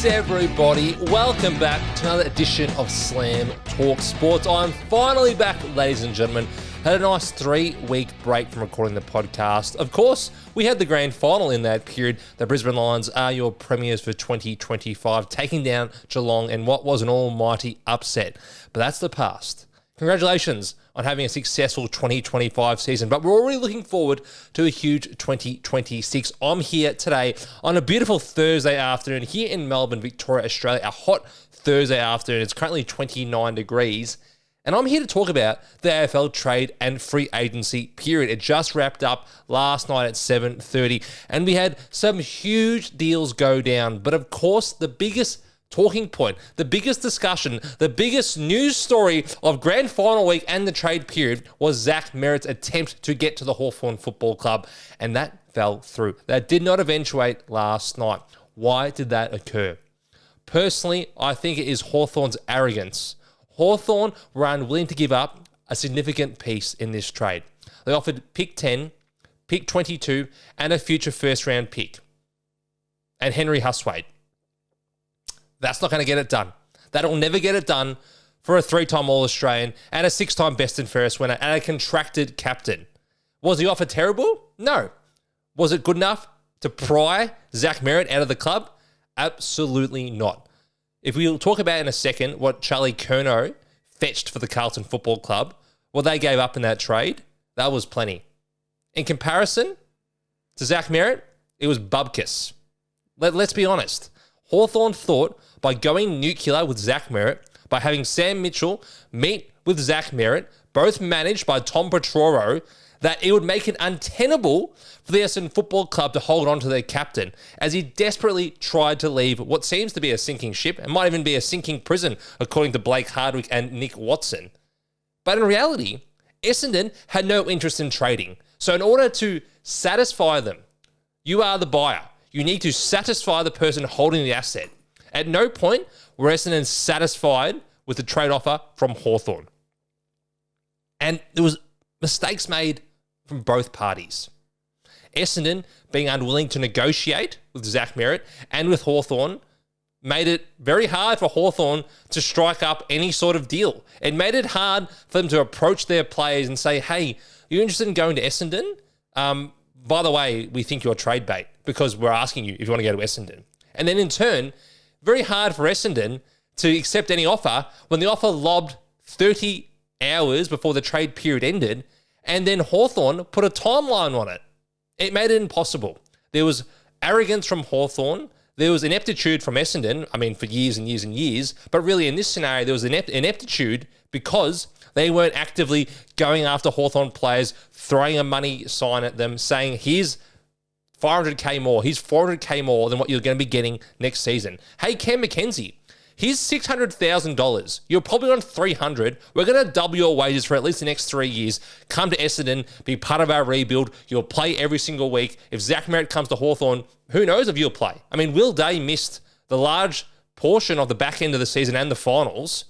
Thanks, everybody. Welcome back to another edition of Slam Talk Sports. I'm finally back, ladies and gentlemen. Had a nice 3-week break from recording the podcast. Of course, we had the grand final in that period. The Brisbane Lions are your premiers for 2025, taking down Geelong in what was an almighty upset. But that's the past. Congratulations on having a successful 2025 season, but we're already looking forward to a huge 2026. I'm here today on a beautiful Thursday afternoon here in Melbourne, Victoria, Australia, a hot Thursday afternoon. It's currently 29 degrees, and I'm here to talk about the AFL trade and free agency period. It just wrapped up last night at 7:30, and we had some huge deals go down, but of course, the biggest talking point, the biggest discussion, the biggest news story of grand final week and the trade period was Zach Merrett's attempt to get to the Hawthorn Football Club, and that fell through. That did not eventuate last night. Why did that occur? Personally, I think it is Hawthorn's arrogance. Hawthorn were unwilling to give up a significant piece in this trade. They offered pick 10, pick 22, and a future first-round pick, and Henry Huswade. That's not going to get it done. That'll never get it done for a 3-time All-Australian and a 6-time best and fairest winner and a contracted captain. Was the offer terrible? No. Was it good enough to pry Zach Merrett out of the club? Absolutely not. If we'll talk about in a second what Charlie Curnow fetched for the Carlton Football Club, what they gave up in that trade, that was plenty. In comparison to Zach Merrett, it was bubkiss. Let's be honest. Hawthorn thought by going nuclear with Zach Merrett, by having Sam Mitchell meet with Zach Merrett, both managed by Tom Petracca, that it would make it untenable for the Essendon Football Club to hold on to their captain as he desperately tried to leave what seems to be a sinking ship and might even be a sinking prison, according to Blake Hardwick and Nick Watson. But in reality, Essendon had no interest in trading. So in order to satisfy them, you are the buyer. You need to satisfy the person holding the asset. At no point were Essendon satisfied with the trade offer from Hawthorn. And there was mistakes made from both parties. Essendon being unwilling to negotiate with Zach Merrett and with Hawthorn made it very hard for Hawthorn to strike up any sort of deal. It made it hard for them to approach their players and say, hey, you're interested in going to Essendon? By the way, we think you're trade bait because we're asking you if you want to go to Essendon. And then in turn, very hard for Essendon to accept any offer when the offer lobbed 30 hours before the trade period ended, and then Hawthorn put a timeline on it. It made it impossible. There was arrogance from Hawthorn. There was ineptitude from Essendon, for years and years and years. But really in this scenario, there was ineptitude because they weren't actively going after Hawthorn players, throwing a money sign at them, saying, here's $500K more, here's $400K more than what you're going to be getting next season. Hey, Cam McKenzie, here's $600,000. You're probably on $300,000. We're going to double your wages for at least the next 3 years. Come to Essendon, be part of our rebuild. You'll play every single week. If Zach Merrett comes to Hawthorn, who knows if you'll play? Will Day missed the large portion of the back end of the season and the finals,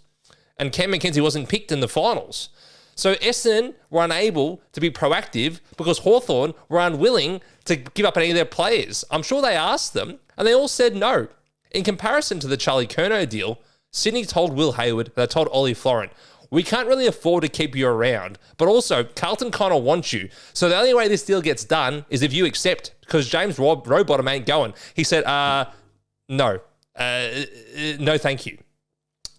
and Cam McKenzie wasn't picked in the finals. So Essendon were unable to be proactive because Hawthorn were unwilling to give up any of their players. I'm sure they asked them, and they all said no. In comparison to the Charlie Curnow deal, Sydney told Will Hayward, they told Ollie Florent, we can't really afford to keep you around, but also Carlton kind of wants you. So the only way this deal gets done is if you accept, because James Rowbottom ain't going. He said, no, thank you.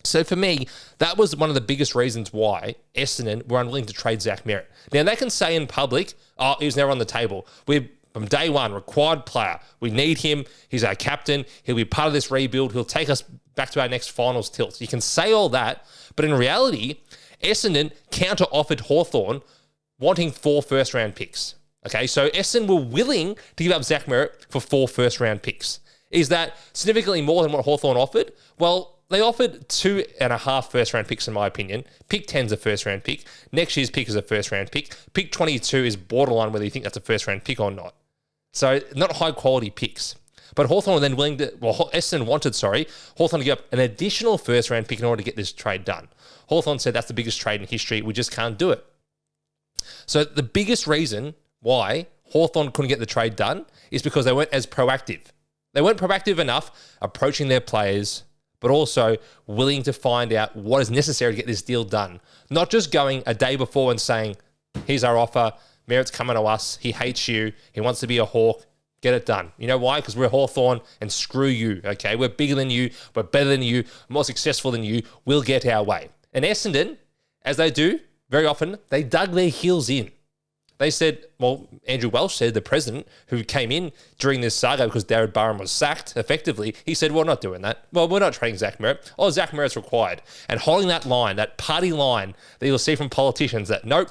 So for me, that was one of the biggest reasons why Essendon were unwilling to trade Zach Merrett. Now, they can say in public, he was never on the table. We're, from day one, required player. We need him. He's our captain. He'll be part of this rebuild. He'll take us back to our next finals tilt. You can say all that, but in reality, Essendon counter-offered Hawthorn wanting 4 first-round picks. Okay, so Essendon were willing to give up Zach Merrett for 4 first-round picks. Is that significantly more than what Hawthorn offered? Well, they offered 2.5 first-round picks, in my opinion. Pick 10's a first-round pick. Next year's pick is a first-round pick. Pick 22 is borderline whether you think that's a first-round pick or not. So, not high-quality picks. But Hawthorn were then willing to, Essendon wanted, Hawthorn to give up an additional first-round pick in order to get this trade done. Hawthorn said that's the biggest trade in history. We just can't do it. So, the biggest reason why Hawthorn couldn't get the trade done is because they weren't as proactive. They weren't proactive enough approaching their players, but also willing to find out what is necessary to get this deal done. Not just going a day before and saying, here's our offer, Merrett's coming to us, he hates you, he wants to be a Hawk, get it done. You know why? Because we're Hawthorn and screw you, okay? We're bigger than you, we're better than you, more successful than you, we'll get our way. And Essendon, as they do very often, they dug their heels in. They said, well, Andrew Welsh said, the president who came in during this saga because Darren Barham was sacked, effectively, he said, we're not doing that. Well, we're not trading Zach Merrett. Oh, Zach Merrett's required. And holding that line, that party line that you'll see from politicians that nope,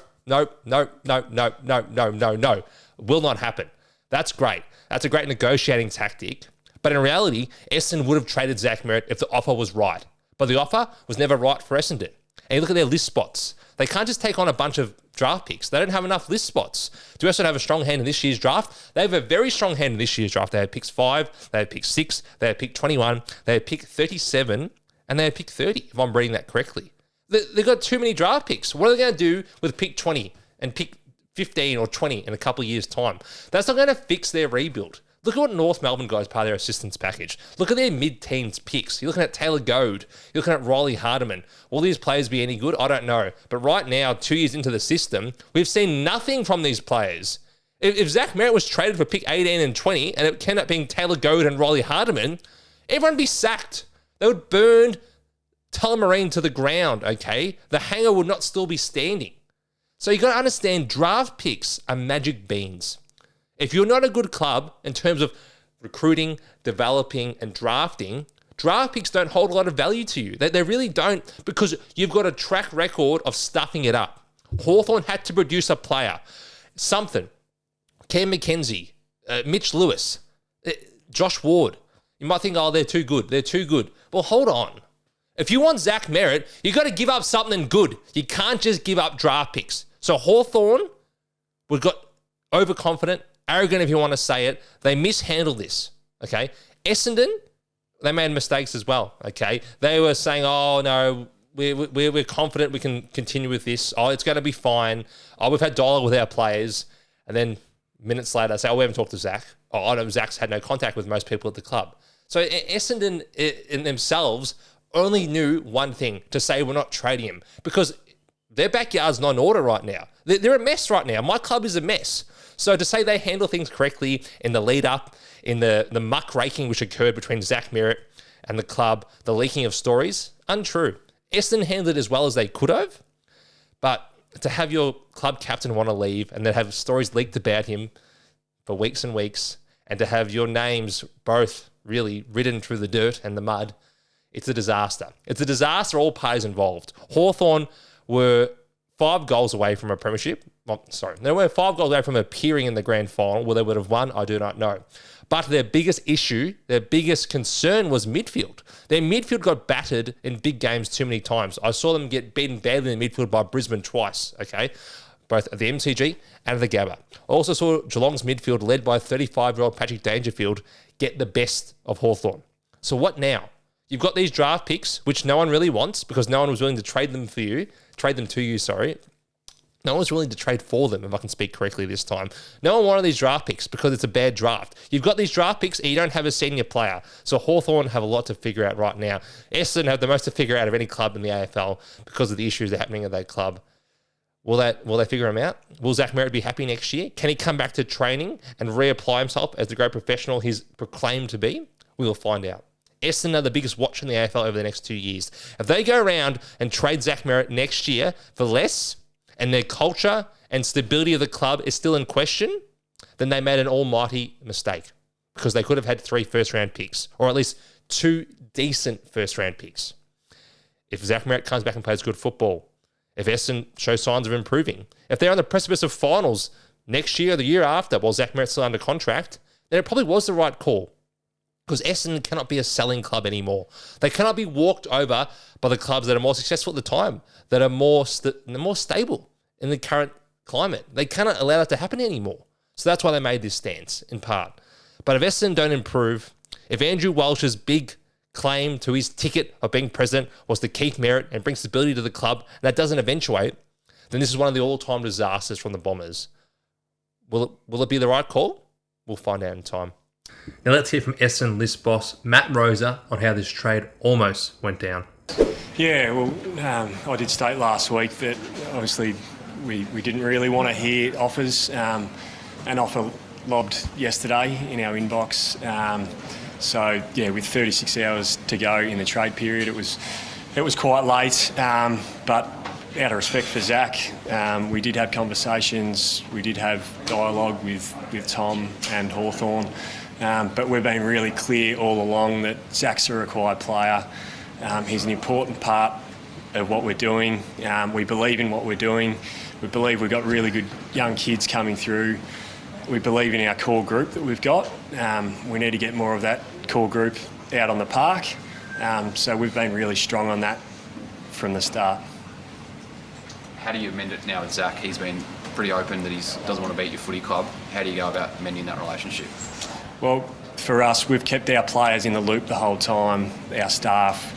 will not happen. That's great. That's a great negotiating tactic. But in reality, Essendon would have traded Zach Merrett if the offer was right. But the offer was never right for Essendon. And you look at their list spots. They can't just take on a bunch of draft picks. They don't have enough list spots. Do Essendon have a strong hand in this year's draft? They have a very strong hand in this year's draft. They had picks 5, they had pick 6, they had pick 21, they had pick 37, and they had pick 30, if I'm reading that correctly. They've got too many draft picks. What are they going to do with pick 20 and pick 15 or 20 in a couple of years' time? That's not going to fix their rebuild. Look at what North Melbourne got as part of their assistance package. Look at their mid-teens picks. You're looking at Taylor Goad. You're looking at Riley Hardiman. Will these players be any good? I don't know. But right now, 2 years into the system, we've seen nothing from these players. If Zach Merrett was traded for pick 18 and 20 and it ended up being Taylor Goad and Riley Hardiman, everyone would be sacked. They would burn Tullamarine to the ground, okay? The hanger would not still be standing. So you got to understand, draft picks are magic beans. If you're not a good club in terms of recruiting, developing, and drafting, draft picks don't hold a lot of value to you. They really don't, because you've got a track record of stuffing it up. Hawthorn had to produce a player. Something. Cam McKenzie, Mitch Lewis, Josh Ward. You might think, oh, they're too good. They're too good. Well, hold on. If you want Zach Merrett, you got to give up something good. You can't just give up draft picks. So Hawthorn, we got overconfident, arrogant if you want to say it. They mishandled this, okay? Essendon, they made mistakes as well, okay? They were saying, oh, no, we're confident we can continue with this. Oh, it's going to be fine. Oh, we've had dialogue with our players. And then minutes later, say, oh, we haven't talked to Zach. Oh, I know Zach's had no contact with most people at the club. So Essendon in themselves only knew one thing, to say we're not trading him, because their backyard's not in order right now. They're a mess right now. My club is a mess. So to say they handle things correctly in the lead up, in the muck raking which occurred between Zach Merrett and the club, the leaking of stories, untrue. Essendon handled it as well as they could have, but to have your club captain want to leave and then have stories leaked about him for weeks and weeks, and to have your names both really ridden through the dirt and the mud, it's a disaster. It's a disaster, all parties involved. Hawthorn were 5 goals away from a premiership. They were 5 goals away from appearing in the grand final. Will they would have won? I do not know. But their biggest issue, their biggest concern was midfield. Their midfield got battered in big games too many times. I saw them get beaten badly in the midfield by Brisbane twice, okay? Both at the MCG and at the Gabba. I also saw Geelong's midfield, led by 35-year-old Patrick Dangerfield, get the best of Hawthorn. So what now? You've got these draft picks, which no one really wants because no one was willing to trade them to you. No one was willing to trade for them, if I can speak correctly this time. No one wanted these draft picks because it's a bad draft. You've got these draft picks and you don't have a senior player. So Hawthorn have a lot to figure out right now. Essendon have the most to figure out of any club in the AFL because of the issues that are happening at that club. Will they figure him out? Will Zach Merrett be happy next year? Can he come back to training and reapply himself as the great professional he's proclaimed to be? We will find out. Essendon are the biggest watch in the AFL over the next 2 years. If they go around and trade Zach Merrett next year for less, and their culture and stability of the club is still in question, then they made an almighty mistake, because they could have had 3 first-round picks, or at least 2 decent first-round picks. If Zach Merrett comes back and plays good football, if Essendon shows signs of improving, if they're on the precipice of finals next year or the year after while Zach Merrett's still under contract, then it probably was the right call. Because Essendon cannot be a selling club anymore. They cannot be walked over by the clubs that are more successful at the time, that are more stable in the current climate. They cannot allow that to happen anymore. So that's why they made this stance, in part. But if Essendon don't improve, if Andrew Welsh's big claim to his ticket of being president was to keep Merrett and bring stability to the club, and that doesn't eventuate, then this is one of the all-time disasters from the Bombers. Will it be the right call? We'll find out in time. Now let's hear from Essendon list boss Matt Rosa on how this trade almost went down. Yeah, well, I did state last week that obviously we didn't really want to hear offers. An offer lobbed yesterday in our inbox. So yeah, with 36 hours to go in the trade period, it was quite late. But out of respect for Zach, we did have conversations. We did have dialogue with Tom and Hawthorn. But we've been really clear all along that Zach's a required player. He's an important part of what we're doing. We believe in what we're doing. We believe we've got really good young kids coming through. We believe in our core group that we've got. We need to get more of that core group out on the park. So we've been really strong on that from the start. How do you amend it now with Zach? He's been pretty open that he doesn't want to beat your footy club. How do you go about mending that relationship? Well, for us, we've kept our players in the loop the whole time, our staff.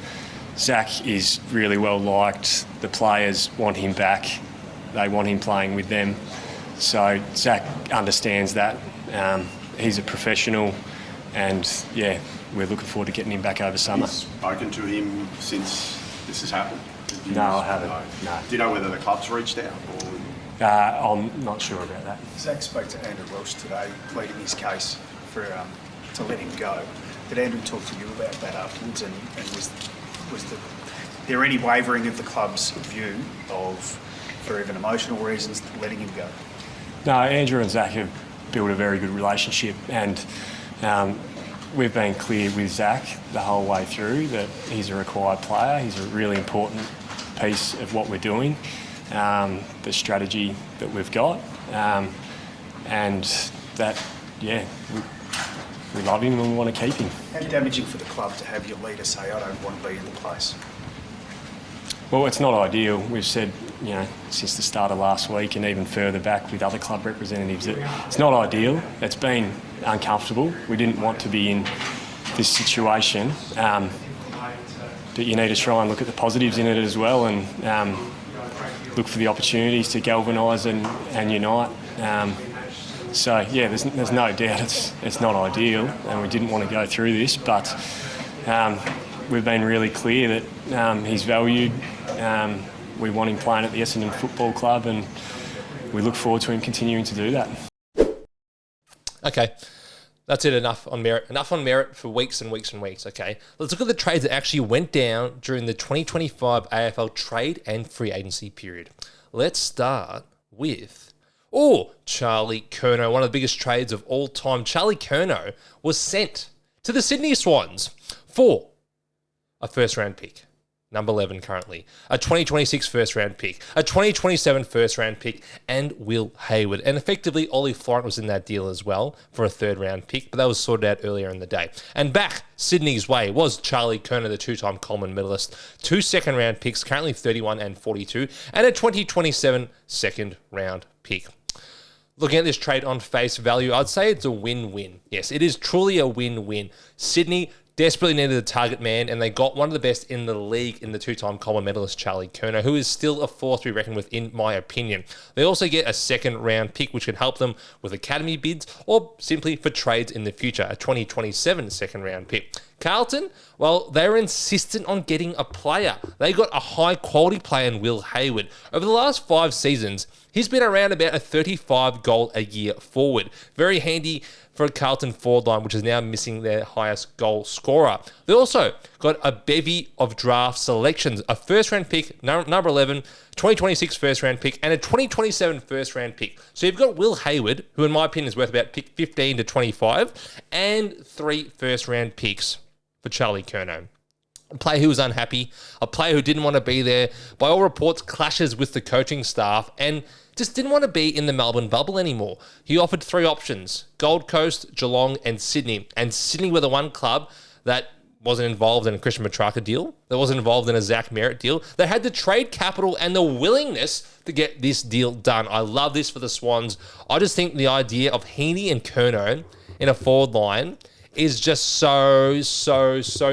Zach is really well liked. The players want him back. They want him playing with them. So Zach understands that. He's a professional, and yeah, we're looking forward to getting him back over summer. You've spoken to him since this has happened? No, I haven't. No. Do you know whether the club's reached out? Or? I'm not sure about that. Zach spoke to Andrew Welsh today, pleading his case for to let him go. Did Andrew talk to you about that afterwards? And was there any wavering of the club's view of, for even emotional reasons, letting him go? No, Andrew and Zach have built a very good relationship, and we've been clear with Zach the whole way through that he's a required player. He's a really important piece of what we're doing, the strategy that we've got, and that, yeah, we love him and we want to keep him. How damaging for the club to have your leader say, I don't want to be in the place? Well, it's not ideal. We've said, since the start of last week and even further back with other club representatives, that it's not ideal. It's been uncomfortable. We didn't want to be in this situation. But you need to try and look at the positives in it as well, and look for the opportunities to galvanise and unite. So yeah, there's no doubt it's not ideal, and we didn't want to go through this, but we've been really clear that he's valued. We want him playing at the Essendon Football Club, and we look forward to him continuing to do that. Okay, that's it. Enough on Merrett. Enough on Merrett for weeks and weeks and weeks, okay? Let's look at the trades that actually went down during the 2025 AFL trade and free agency period. Let's start with... Charlie Curnow, one of the biggest trades of all time. Charlie Curnow was sent to the Sydney Swans for a first-round pick, number 11 currently, a 2026 first-round pick, a 2027 first-round pick, and Will Hayward. And effectively, Ollie Florent was in that deal as well for a third-round pick, but that was sorted out earlier in the day. And back Sydney's way was Charlie Curnow, the two-time Coleman medalist. 2 second-round picks, currently 31 and 42, and a 2027 second-round pick. Looking at this trade on face value, I'd say it's a win-win. Yes, it is truly a win-win. Sydney desperately needed a target man, and they got one of the best in the league in the two-time Coleman medalist Charlie Curnow, who is still a force to be reckoned with, in my opinion. They also get a second-round pick, which can help them with academy bids or simply for trades in the future, a 2027 second-round pick. Carlton, well, they were insistent on getting a player. They got a high-quality player in Will Hayward. Over the last 5 seasons, he's been around about a 35-goal-a-year forward. Very handy for a Carlton forward line, which is now missing their highest goal scorer. They also got a bevy of draft selections, a first-round pick, number 11, 2026 first-round pick, and a 2027 first-round pick. So you've got Will Hayward, who in my opinion is worth about pick 15 to 25, and 3 first-round picks for Charlie Curnow. A player who was unhappy, a player who didn't want to be there, by all reports clashes with the coaching staff, and just didn't want to be in the Melbourne bubble anymore. He offered 3 options: Gold Coast, Geelong, and Sydney. And Sydney were the one club that wasn't involved in a Christian Petracca deal, that wasn't involved in a Zach Merrett deal. They had the trade capital and the willingness to get this deal done. I love this for the Swans. I just think the idea of Heaney and Curnow in a forward line is just so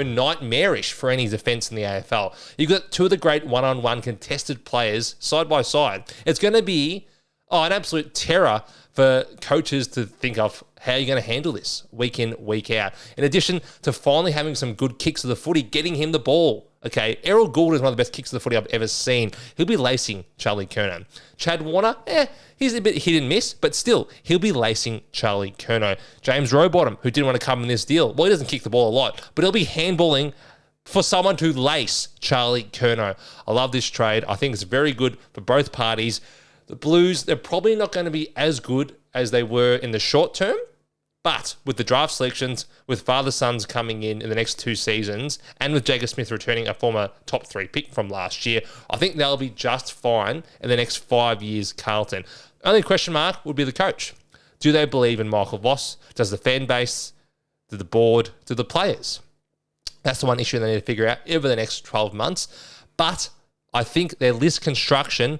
nightmarish for any defence in the AFL. You've got 2 of the great one-on-one contested players side by side. It's going to be an absolute terror for coaches to think of How are you going to handle this week in, week out? In addition to finally having some good kicks of the footy, getting him the ball. Okay, Errol Gould is one of the best kicks of the footy I've ever seen. He'll be lacing Charlie Curnow. Chad Warner, he's a bit hit and miss, but still, he'll be lacing Charlie Curnow. James Rowbottom, who didn't want to come in this deal, well, he doesn't kick the ball a lot, but he'll be handballing for someone to lace Charlie Curnow. I love this trade. I think it's very good for both parties. The Blues, they're probably not going to be as good as they were in the short term, but with the draft selections, with father-sons coming in the next 2 seasons, and with Jacob Smith returning a former top 3 pick from last year, I think they'll be just fine in the next 5 years, Carlton. Only question mark would be the coach. Do they believe in Michael Voss? Does the fan base? Do the board? Do the players? That's the one issue they need to figure out over the next 12 months. But I think their list construction,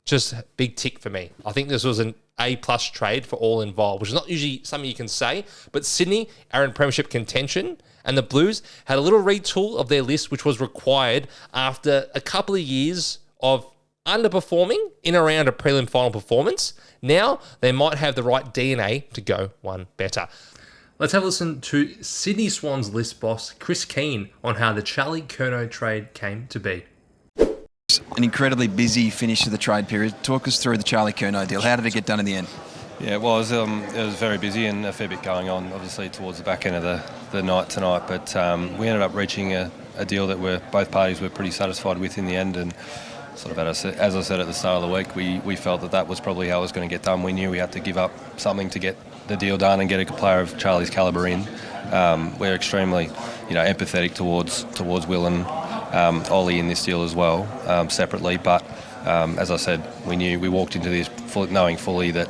just big tick for me. I think this was an A-plus trade for all involved, which is not usually something you can say, but Sydney are in premiership contention, and the Blues had a little retool of their list, which was required after a couple of years of underperforming in around a prelim final performance. Now they might have the right DNA to go one better. Let's have a listen to Sydney Swans list boss Chris Keane on how the Charlie Curnow trade came to be. An incredibly busy finish to the trade period. Talk us through the Charlie Curnow deal. How did it get done in the end? Yeah, well, it was very busy and a fair bit going on, obviously, towards the back end of the night tonight. But we ended up reaching a deal that both parties were pretty satisfied with in the end. And sort of as I said at the start of the week, we felt that was probably how it was going to get done. We knew we had to give up something to get the deal done and get a player of Charlie's calibre in. We're extremely, empathetic towards Will and Ollie in this deal as well, separately. But as I said, we walked into this knowing fully that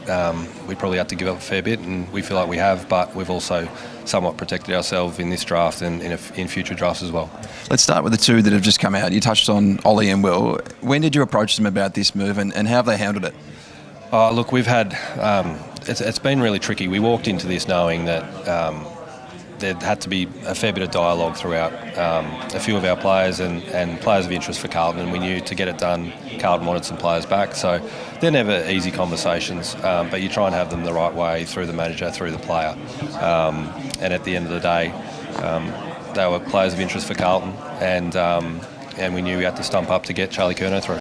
we probably had to give up a fair bit, and we feel like we have. But we've also somewhat protected ourselves in this draft and in future drafts as well. Let's start with the 2 that have just come out. You touched on Ollie and Will. When did you approach them about this move, and how have they handled it? Look, we've had it's been really tricky. We walked into this knowing that there had to be a fair bit of dialogue throughout a few of our players and players of interest for Carlton, and we knew to get it done, Carlton wanted some players back. So they're never easy conversations, but you try and have them the right way, through the manager, through the player. And at the end of the day, they were players of interest for Carlton, and we knew we had to stump up to get Charlie Curnow through.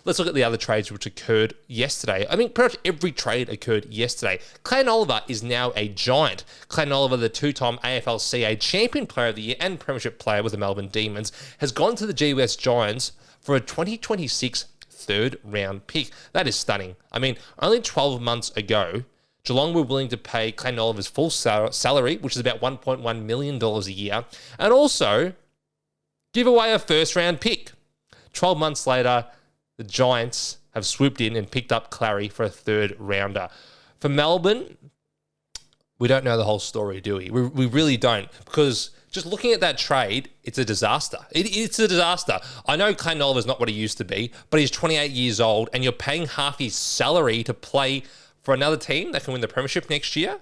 Let's look at the other trades which occurred yesterday. I mean, pretty much every trade occurred yesterday. Clayton Oliver is now a Giant. Clayton Oliver, the 2-time AFLCA Champion Player of the Year and Premiership Player with the Melbourne Demons, has gone to the GWS Giants for a 2026 third-round pick. That is stunning. I mean, only 12 months ago, Geelong were willing to pay Clayton Oliver's full salary, which is about $1.1 million a year, and also give away a first-round pick. 12 months later, the Giants have swooped in and picked up Clary for a third rounder. For Melbourne, we don't know the whole story, do we? We really don't, because just looking at that trade, it's a disaster. It's a disaster. I know Clayton Oliver's not what he used to be, but he's 28 years old, and you're paying half his salary to play for another team that can win the premiership next year.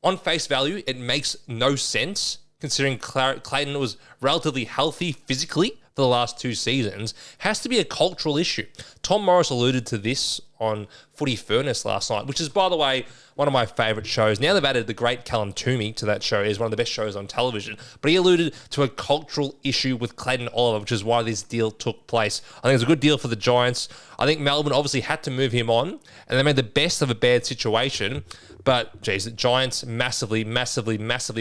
On face value, it makes no sense, considering Clayton was relatively healthy physically for the last 2 seasons. Has to be a cultural issue. Tom Morris alluded to this on Footy Furnace last night, which is, by the way, one of my favourite shows. Now they've added the great Callum Toomey to that show. It's one of the best shows on television. But he alluded to a cultural issue with Clayton Oliver, which is why this deal took place. I think it's a good deal for the Giants. I think Melbourne obviously had to move him on, and they made the best of a bad situation. But, geez, the Giants massively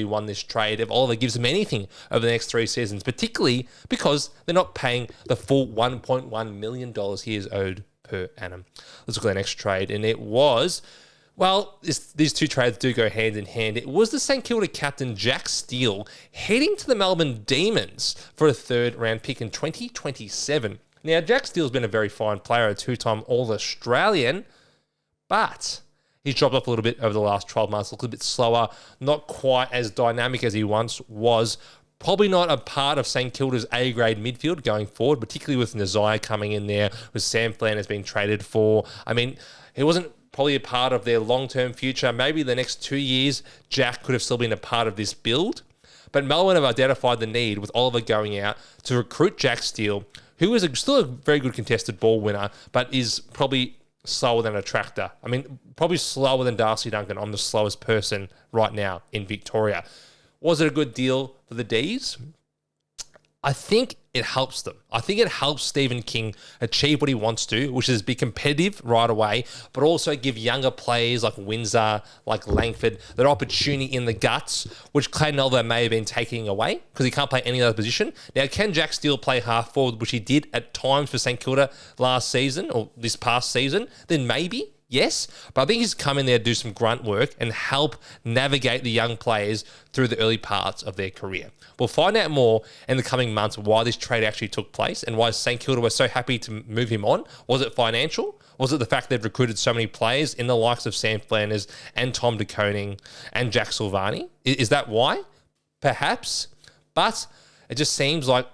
won this trade if Oliver gives them anything over the next 3 seasons, particularly because they're not paying the full $1.1 million he is owed per annum. Let's look at the next trade, and it was, well, these 2 trades do go hand in hand. It was the St Kilda captain Jack Steele heading to the Melbourne Demons for a third-round pick in 2027. Now, Jack Steele's been a very fine player, a 2-time All-Australian, but he's dropped off a little bit over the last 12 months, a little bit slower, not quite as dynamic as he once was. Probably not a part of St Kilda's A-grade midfield going forward, particularly with Nazai coming in there, with Sam Flanders being traded for. I mean, he wasn't probably a part of their long-term future. Maybe the next 2 years, Jack could have still been a part of this build. But Melbourne have identified the need, with Oliver going out, to recruit Jack Steele, who is still a very good contested ball winner, but is probably slower than a tractor. I mean, probably slower than Darcy Duncan. I'm the slowest person right now in Victoria. Was it a good deal for the D's? I think it helps them. I think it helps Stephen King achieve what he wants to, which is be competitive right away, but also give younger players like Windsor, like Langford, that opportunity in the guts, which Clayton Oliver may have been taking away because he can't play any other position. Now, can Jack Steele play half forward, which he did at times for St Kilda last season or this past season? Then maybe. Yes, but I think he's come in there to do some grunt work and help navigate the young players through the early parts of their career. We'll find out more in the coming months why this trade actually took place and why St Kilda were so happy to move him on. Was it financial? Was it the fact they've recruited so many players in the likes of Sam Flanders and Tom de Koning and Jack Silvani? Is that why? Perhaps. But it just seems like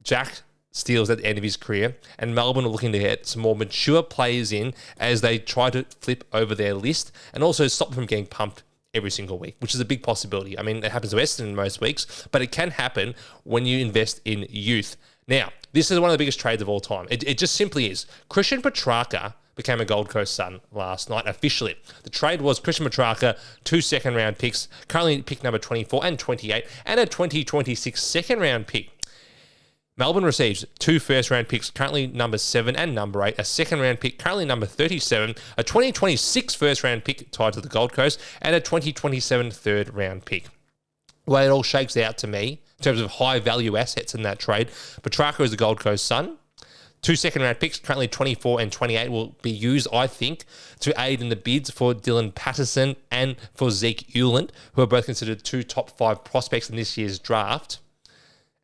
Jack Steele's at the end of his career, and Melbourne are looking to get some more mature players in as they try to flip over their list and also stop them from getting pumped every single week, which is a big possibility. I mean, it happens to Essendon most weeks, but it can happen when you invest in youth. Now, this is one of the biggest trades of all time. It just simply is. Christian Petracca became a Gold Coast Sun last night, officially. The trade was Christian Petracca, 2 second-round picks, currently pick number 24 and 28, and a 2026 second-round pick. Melbourne receives 2 first-round picks, currently number 7 and number 8, a second-round pick, currently number 37, a 2026 first-round pick tied to the Gold Coast, and a 2027 third-round pick. The way it all shakes out to me, in terms of high-value assets in that trade, Petracca is the Gold Coast Sun. 2 second-round picks, currently 24 and 28, will be used, I think, to aid in the bids for Dylan Patterson and for Zeke Uland, who are both considered 2 top 5 prospects in this year's draft.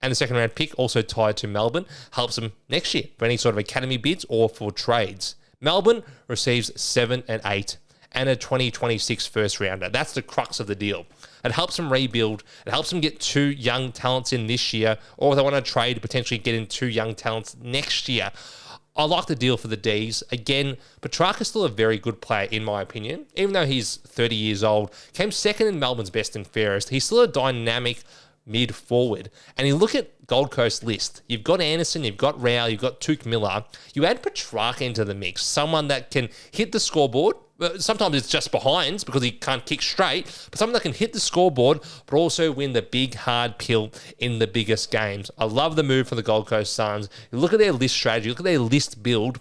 And the second round pick, also tied to Melbourne, helps them next year for any sort of academy bids or for trades. Melbourne receives 7 and 8 and a 2026 first rounder. That's the crux of the deal. It helps them rebuild. It helps them get 2 young talents in this year, or if they want to trade, potentially get in 2 young talents next year. I like the deal for the Ds. Again, Petracca is still a very good player, in my opinion. Even though he's 30 years old, came second in Melbourne's best and fairest. He's still a dynamic mid-forward. And you look at Gold Coast list, you've got Anderson, you've got Rao, you've got Tuke Miller. You add Petracca into the mix, someone that can hit the scoreboard. Sometimes it's just behinds because he can't kick straight, but someone that can hit the scoreboard but also win the big, hard pill in the biggest games. I love the move for the Gold Coast Suns. You look at their list strategy, look at their list build.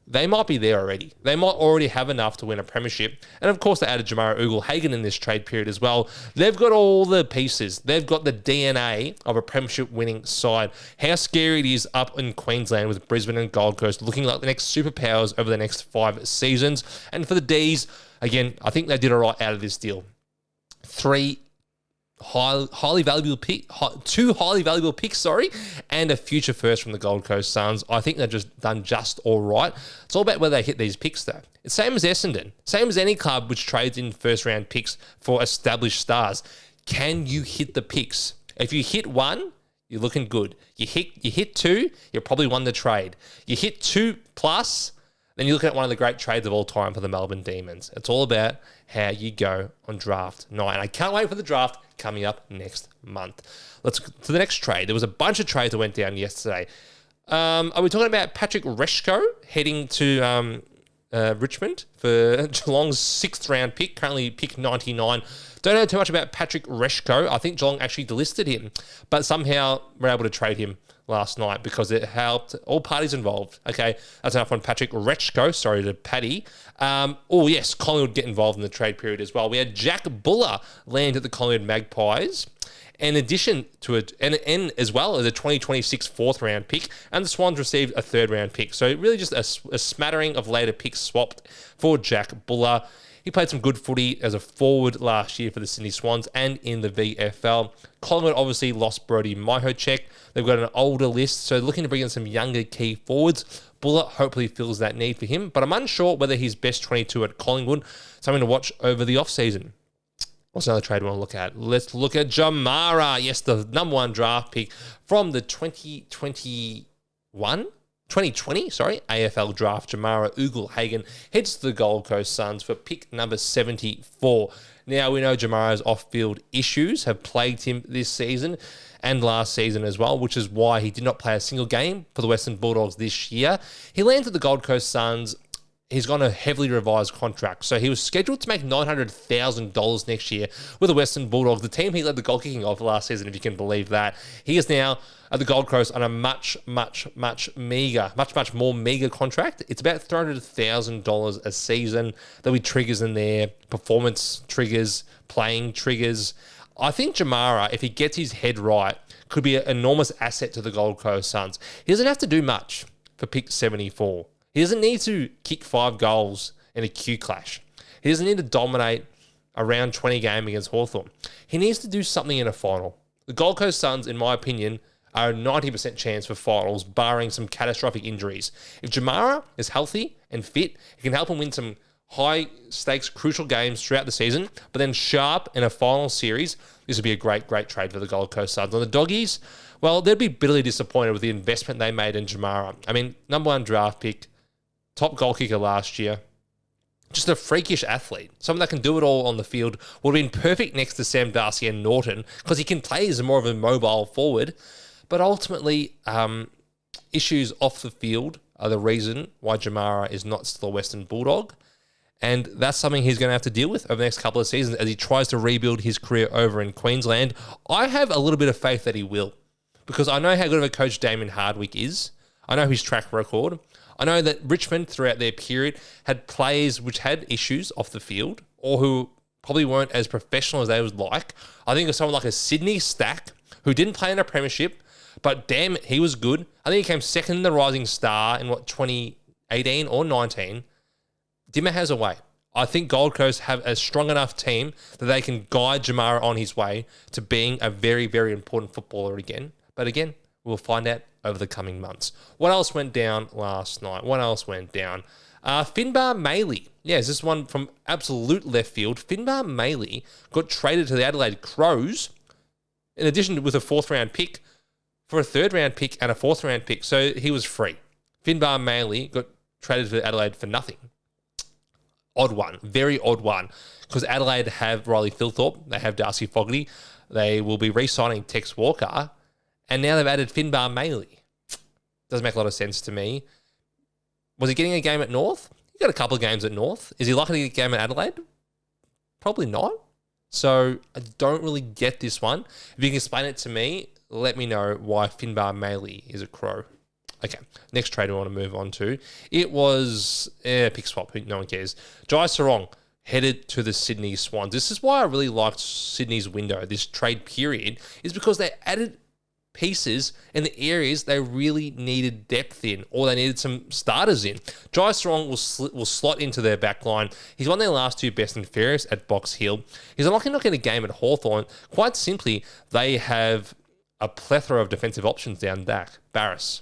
They might be there already. They might already have enough to win a premiership. And of course, they added Jamarra, Ugle, Hagan in this trade period as well. They've got all the pieces. They've got the DNA of a premiership winning side. How scary it is up in Queensland with Brisbane and Gold Coast looking like the next superpowers over the next 5 seasons. And for the Ds, again, I think they did all right out of this deal. 2 highly valuable picks, and a future first from the Gold Coast Suns. I think they've just done just all right. It's all about whether they hit these picks, though. It's same as Essendon, same as any club which trades in first-round picks for established stars. Can you hit the picks? If you hit 1, you're looking good. You hit 2, you probably won the trade. You hit 2 plus, then you're looking at one of the great trades of all time for the Melbourne Demons. It's all about how you go on draft night. And I can't wait for the draft coming up next month. Let's go to the next trade. There was a bunch of trades that went down yesterday. Are we talking about Patrick Retschko heading to Richmond for Geelong's 6th round pick, currently pick 99? Don't know too much about Patrick Retschko. I think Geelong actually delisted him, but somehow we're able to trade him last night because it helped all parties involved. Okay, that's enough on Patrick Retschko. Sorry to Paddy. Yes, Collingwood get involved in the trade period as well. We had Jack Buller land at the Collingwood Magpies, in addition to as well as a 2026 4th round pick, and the Swans received a 3rd round pick. So really just a smattering of later picks swapped for Jack Buller. He played some good footy as a forward last year for the Sydney Swans and in the VFL. Collingwood obviously lost Brody Mihocek. They've got an older list, so looking to bring in some younger key forwards. Buller hopefully fills that need for him, but I'm unsure whether he's best 22 at Collingwood. Something to watch over the off-season. What's another trade we want to look at? Let's look at Jamarra. Yes, the number 1 draft pick from the 2020 AFL draft. Jamarra, Ugle, Hagan heads to the Gold Coast Suns for pick number 74. Now, we know Jamarra's off-field issues have plagued him this season and last season as well, which is why he did not play a single game for the Western Bulldogs this year. He lands at the Gold Coast Suns he's got a heavily revised contract. So he was scheduled to make $900,000 next year with the Western Bulldogs, the team he led the goal kicking of last season, if you can believe that. He is now at the Gold Coast on a much more meager contract. It's about $300,000 a season. There'll be triggers in there, performance triggers, playing triggers. I think Jamarra, if he gets his head right, could be an enormous asset to the Gold Coast Suns. He doesn't have to do much for pick 74. He doesn't need to kick 5 goals in a Q clash. He doesn't need to dominate a round 20 game against Hawthorn. He needs to do something in a final. The Gold Coast Suns, in my opinion, are a 90% chance for finals, barring some catastrophic injuries. If Jamarra is healthy and fit, he can help him win some high-stakes, crucial games throughout the season, but then sharp in a final series, this would be a great trade for the Gold Coast Suns. On the Doggies, well, they'd be bitterly disappointed with the investment they made in Jamarra. I mean, number 1 draft pick, top goal kicker last year, just a freakish athlete, someone that can do it all on the field, would have been perfect next to Sam Darcy and Norton because he can play as more of a mobile forward. But ultimately, issues off the field are the reason why Jamarra is not still a Western Bulldog. And that's something he's going to have to deal with over the next couple of seasons as he tries to rebuild his career over in Queensland. I have a little bit of faith that he will, because I know how good of a coach Damien Hardwick is. I know his track record. I know that Richmond, throughout their period, had players which had issues off the field or who probably weren't as professional as they would like. I think of someone like a Sydney Stack, who didn't play in a premiership, but damn it, he was good. I think he came second in the Rising Star in, 2018 or 19. Dimmer has a way. I think Gold Coast have a strong enough team that they can guide Jamarra on his way to being a very, very important footballer again. But again, we'll find out over the coming months. What else went down last night? Finnbar Maley. Yes, this one from absolute left field. Finnbar Maley got traded to the Adelaide Crows, in addition with a 4th round pick, for a 3rd round pick and a 4th round pick. So he was free. Finnbar Maley got traded to Adelaide for nothing. Odd one. Very odd one. Because Adelaide have Riley Philthorpe. They have Darcy Fogarty. They will be re-signing Tex Walker. And now they've added Finnbar Maley. Doesn't make a lot of sense to me. Was he getting a game at North? He got a couple of games at North. Is he likely to get a game at Adelaide? Probably not. So I don't really get this one. If you can explain it to me, let me know why Finnbar Maley is a Crow. Okay, next trade we want to move on to. It was pick swap. No one cares. Jai Serong headed to the Sydney Swans. This is why I really liked Sydney's window, this trade period, is because they added pieces in the areas they really needed depth in, or they needed some starters in. Jai Serong will slot into their back line. He's won their last 2 best and fairest at Box Hill. He's unlikely not getting a game at Hawthorn. Quite simply, they have a plethora of defensive options down back. Barras,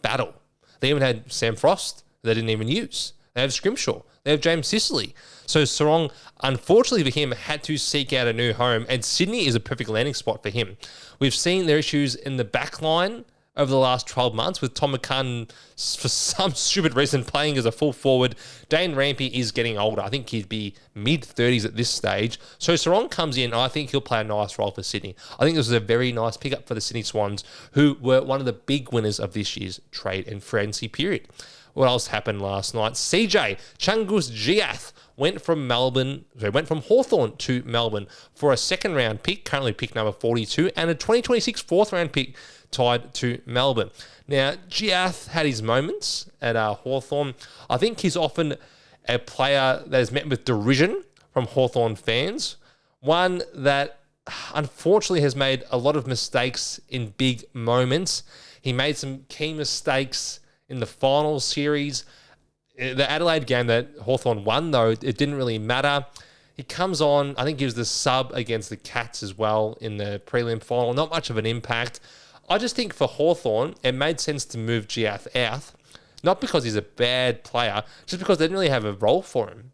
Battle. They even had Sam Frost they didn't even use. They have Scrimshaw. They have James Sicily. So Serong, unfortunately for him, had to seek out a new home, and Sydney is a perfect landing spot for him. We've seen their issues in the back line over the last 12 months with Tom McCann, for some stupid reason, playing as a full forward. Dane Rampy is getting older. I think he'd be mid-30s at this stage. So Serong comes in, and I think he'll play a nice role for Sydney. I think this was a very nice pickup for the Sydney Swans, who were one of the big winners of this year's trade and frenzy period. What else happened last night? Chankghouth Jiath went from Hawthorn to Melbourne for a 2nd round pick, currently pick number 42, and a 2026 4th round pick tied to Melbourne. Now, Jiath had his moments at Hawthorn. I think he's often a player that has met with derision from Hawthorn fans, one that unfortunately has made a lot of mistakes in big moments. He made some key mistakes in the final series. The Adelaide game that Hawthorn won, though, it didn't really matter. He comes on, I think he was the sub against the Cats as well in the prelim final. Not much of an impact. I just think for Hawthorn, it made sense to move Jiath out. Not because he's a bad player, just because they didn't really have a role for him.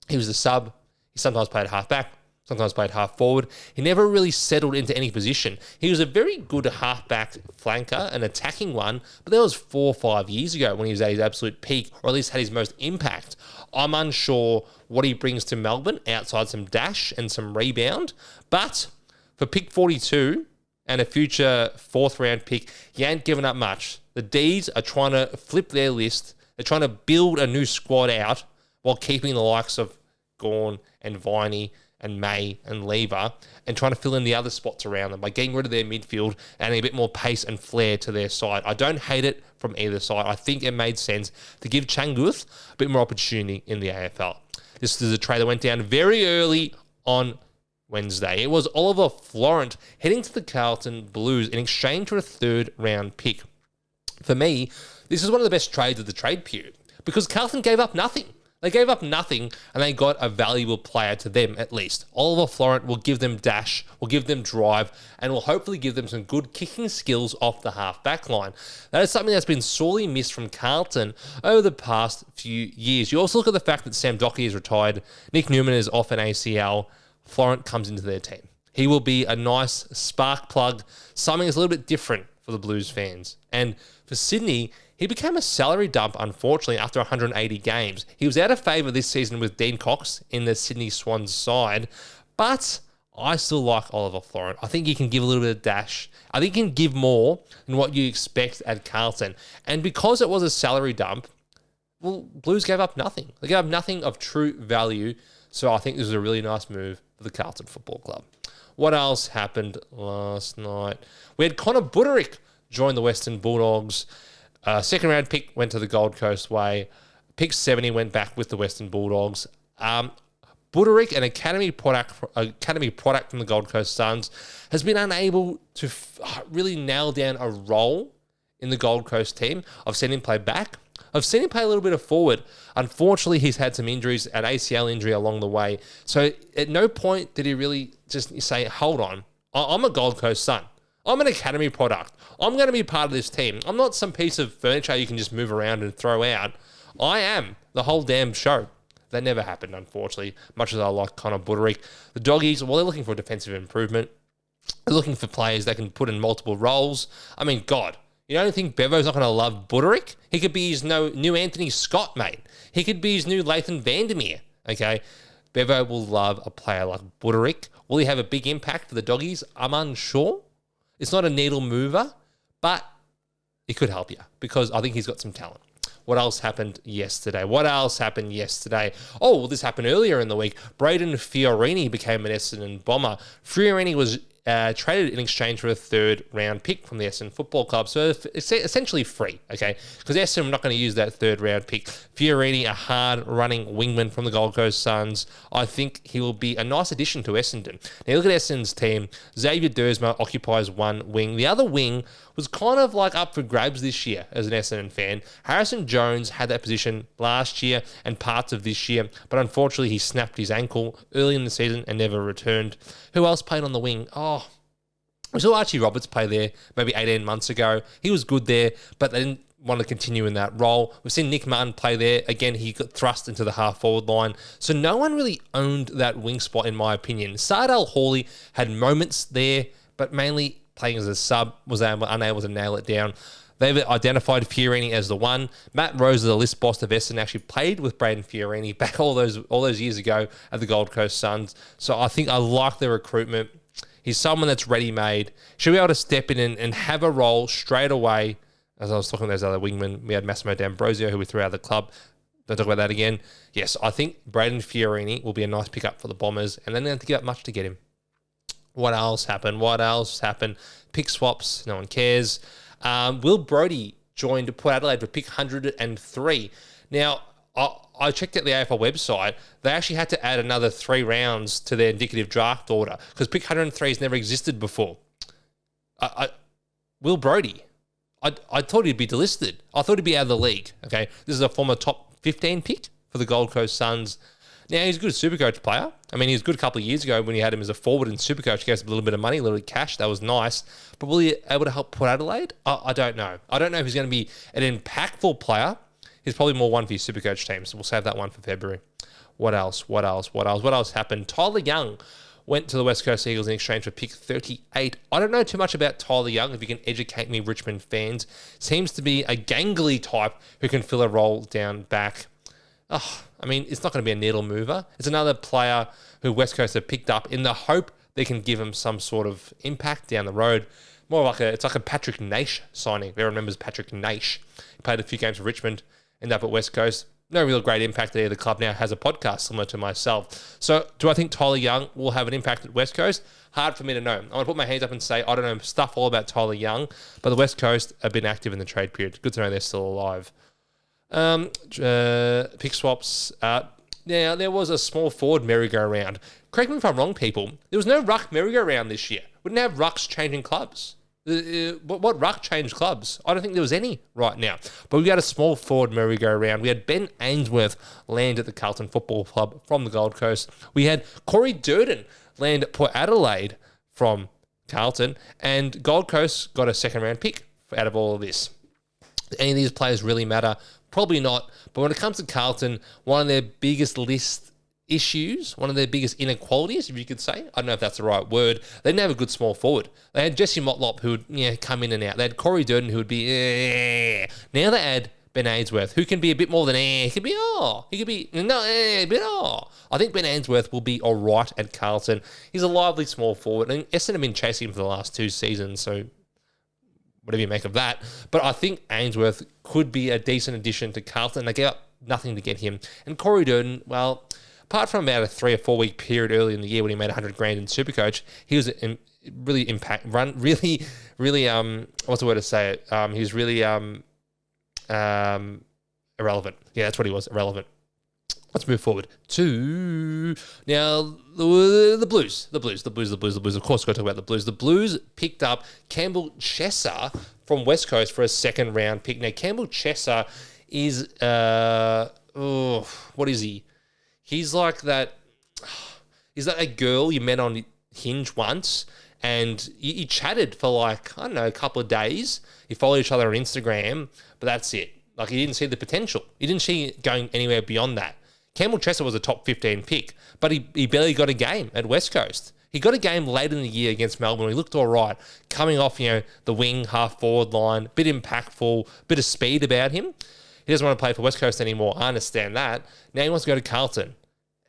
He was a sub. He sometimes played half-back, sometimes played half-forward. He never really settled into any position. He was a very good half-back flanker, an attacking one, but that was 4 or 5 years ago when he was at his absolute peak, or at least had his most impact. I'm unsure what he brings to Melbourne outside some dash and some rebound, but for pick 42 and a future 4th round pick, you ain't giving up much. The D's are trying to flip their list. They're trying to build a new squad out while keeping the likes of Gawn and Viney and May and Lever and trying to fill in the other spots around them by getting rid of their midfield and adding a bit more pace and flair to their side. I don't hate it from either side. I think it made sense to give Chankghouth a bit more opportunity in the AFL. This is a trade that went down very early on Wednesday. It was Oliver Florent heading to the Carlton Blues in exchange for a third-round pick. For me, this is one of the best trades of the trade period because Carlton gave up nothing. They gave up nothing and they got a valuable player to them at least. Oliver Florent will give them dash, will give them drive, and will hopefully give them some good kicking skills off the half-back line. That is something that's been sorely missed from Carlton over the past few years. You also look at the fact that Sam Docherty is retired, Nick Newman is off an ACL, Florent comes into their team. He will be a nice spark plug, something that's a little bit different for the Blues fans. And for Sydney, he became a salary dump, unfortunately, after 180 games. He was out of favour this season with Dean Cox in the Sydney Swans side, but I still like Oliver Florent. I think he can give a little bit of dash. I think he can give more than what you expect at Carlton. And because it was a salary dump, well, Blues gave up nothing. They gave up nothing of true value, so I think this was a really nice move for the Carlton Football Club. What else happened last night? We had Conor Budarick join the Western Bulldogs. Second round pick went to the Gold Coast way. Pick 70 went back with the Western Bulldogs. Budarick, an academy product from the Gold Coast Suns, has been unable to really nail down a role in the Gold Coast team. I've seen him play back. I've seen him play a little bit of forward. Unfortunately, he's had some injuries, an ACL injury along the way. So at no point did he really just say, hold on, I'm a Gold Coast Sun. I'm an academy product. I'm going to be part of this team. I'm not some piece of furniture you can just move around and throw out. I am the whole damn show. That never happened, unfortunately, much as I like Conor Budarick. The Doggies, well, they're looking for defensive improvement. They're looking for players that can put in multiple roles. I mean, God, you don't think Bevo's not going to love Budarick? He could be his new Anthony Scott, mate. He could be his new Lathan Vandermeer, okay? Bevo will love a player like Budarick. Will he have a big impact for the Doggies? I'm unsure. It's not a needle mover, but it could help you because I think he's got some talent. What else happened yesterday? Oh, well, this happened earlier in the week. Brayden Fiorini became an Essendon Bomber. Fiorini was traded in exchange for a third-round pick from the Essendon Football Club. So it's essentially free, okay? Because Essendon are not going to use that third-round pick. Fiorini, a hard-running wingman from the Gold Coast Suns. I think he will be a nice addition to Essendon. Now, look at Essendon's team. Xavier Dersma occupies one wing. The other wing was kind of like up for grabs this year as an Essendon fan. Harrison Jones had that position last year and parts of this year, but unfortunately he snapped his ankle early in the season and never returned. Who else played on the wing? Oh, we saw Archie Roberts play there maybe 18 months ago. He was good there, but they didn't want to continue in that role. We've seen Nick Martin play there. Again, he got thrust into the half-forward line. So no one really owned that wing spot, in my opinion. Sardal Hawley had moments there, but mainly playing as a sub, was unable to nail it down. They've identified Fiorini as the one. Matt Rose, the list boss of Essendon, actually played with Brayden Fiorini back all those years ago at the Gold Coast Suns. So I think I like the recruitment. He's someone that's ready-made. Should be able to step in and have a role straight away. As I was talking to those other wingmen, we had Massimo D'Ambrosio, who we threw out of the club. Don't talk about that again. Yes, I think Brayden Fiorini will be a nice pickup for the Bombers, and then they don't have to give up much to get him. What else happened? Pick swaps, no one cares. Will Brodie joined Port Adelaide for pick 103. Now, I checked out the AFL website. They actually had to add another 3 rounds to their indicative draft order because pick 103 has never existed before. Will Brodie, I thought he'd be delisted. I thought he'd be out of the league. Okay, this is a former top 15 pick for the Gold Coast Suns. Now, he's a good Supercoach player. I mean, he was good a couple of years ago when he had him as a forward in Supercoach. He gave us a little bit of money, a little bit of cash. That was nice. But will he be able to help Port Adelaide? I don't know. I don't know if he's going to be an impactful player. He's probably more one for your Supercoach team, so we'll save that one for February. What else happened? Tyler Young went to the West Coast Eagles in exchange for pick 38. I don't know too much about Tyler Young. If you can educate me, Richmond fans. Seems to be a gangly type who can fill a role down back. I mean, it's not going to be a needle mover. It's another player who West Coast have picked up in the hope they can give him some sort of impact down the road. It's like a Patrick Naish signing. Everyone remembers Patrick Naish. He played a few games for Richmond end up at West Coast. No real great impact there. The club now has a podcast similar to myself. So do I think Tylar Young will have an impact at West Coast? Hard for me to know. I'm going to put my hands up and say I don't know stuff all about Tylar Young, but the West Coast have been active in the trade period. Good to know they're still alive. Pick swaps. Now, there was a small forward merry-go-round. Correct me if I'm wrong, people. There was no ruck merry-go-round this year. We didn't have rucks changing clubs. What ruck changed clubs? I don't think there was any right now. But we got a small forward merry-go-round. We had Ben Ainsworth land at the Carlton Football Club from the Gold Coast. We had Corey Durdin land at Port Adelaide from Carlton. And Gold Coast got a second-round pick out of all of this. Any of these players really matter? Probably not. But when it comes to Carlton, one of their biggest list issues, one of their biggest inequalities, if you could say, I don't know if that's the right word, they didn't have a good small forward. They had Jesse Motlop who would come in and out. They had Corey Durdin who would be Now they add Ben Ainsworth, who can be a bit more than He could be I think Ben Ainsworth will be all right at Carlton. He's a lively small forward, and Essendon have been chasing him for the last 2 seasons, so whatever you make of that. But I think Ainsworth could be a decent addition to Carlton. They gave up nothing to get him. And Corey Durdin, well, apart from about a 3 or 4 week period early in the year when he made $100,000 in Supercoach, he was really what's the word to say it? He was really irrelevant. Yeah, that's what he was, irrelevant. Let's move forward to now the Blues. Of course, we've got to talk about the Blues. The Blues picked up Campbell Chesser from West Coast for a second round pick. Now, Campbell Chesser is what is he? He's like that. He's like a girl you met on Hinge once, and you chatted for like, I don't know, a couple of days. You followed each other on Instagram, but that's it. Like, you didn't see the potential. You didn't see it going anywhere beyond that. Campbell Chesser was a top 15 pick, but he barely got a game at West Coast. He got a game late in the year against Melbourne. He looked all right, coming off, the wing, half forward line, bit impactful, bit of speed about him. He doesn't want to play for West Coast anymore. I understand that. Now he wants to go to Carlton.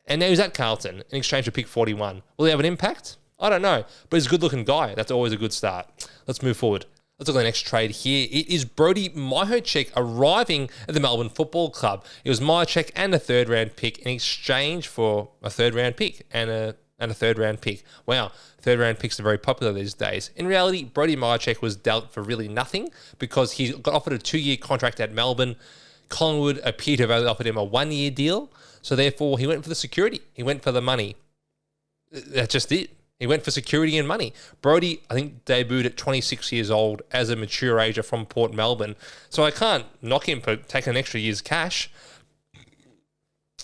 And now he's at Carlton in exchange for pick 41. Will he have an impact? I don't know. But he's a good-looking guy. That's always a good start. Let's move forward. Let's look at the next trade here. It is Brody Mihocek arriving at the Melbourne Football Club. It was Mihocek and a third-round pick in exchange for a third-round pick and a third-round pick. Wow, third-round picks are very popular these days. In reality, Brody Mihocek was dealt for really nothing because he got offered a 2-year contract at Melbourne. Collingwood appeared to have only offered him a 1-year deal. So therefore, he went for the security. He went for the money. That's just it. He went for security and money. Brodie, I think, debuted at 26 years old as a mature ager from Port Melbourne. So I can't knock him for taking an extra year's cash,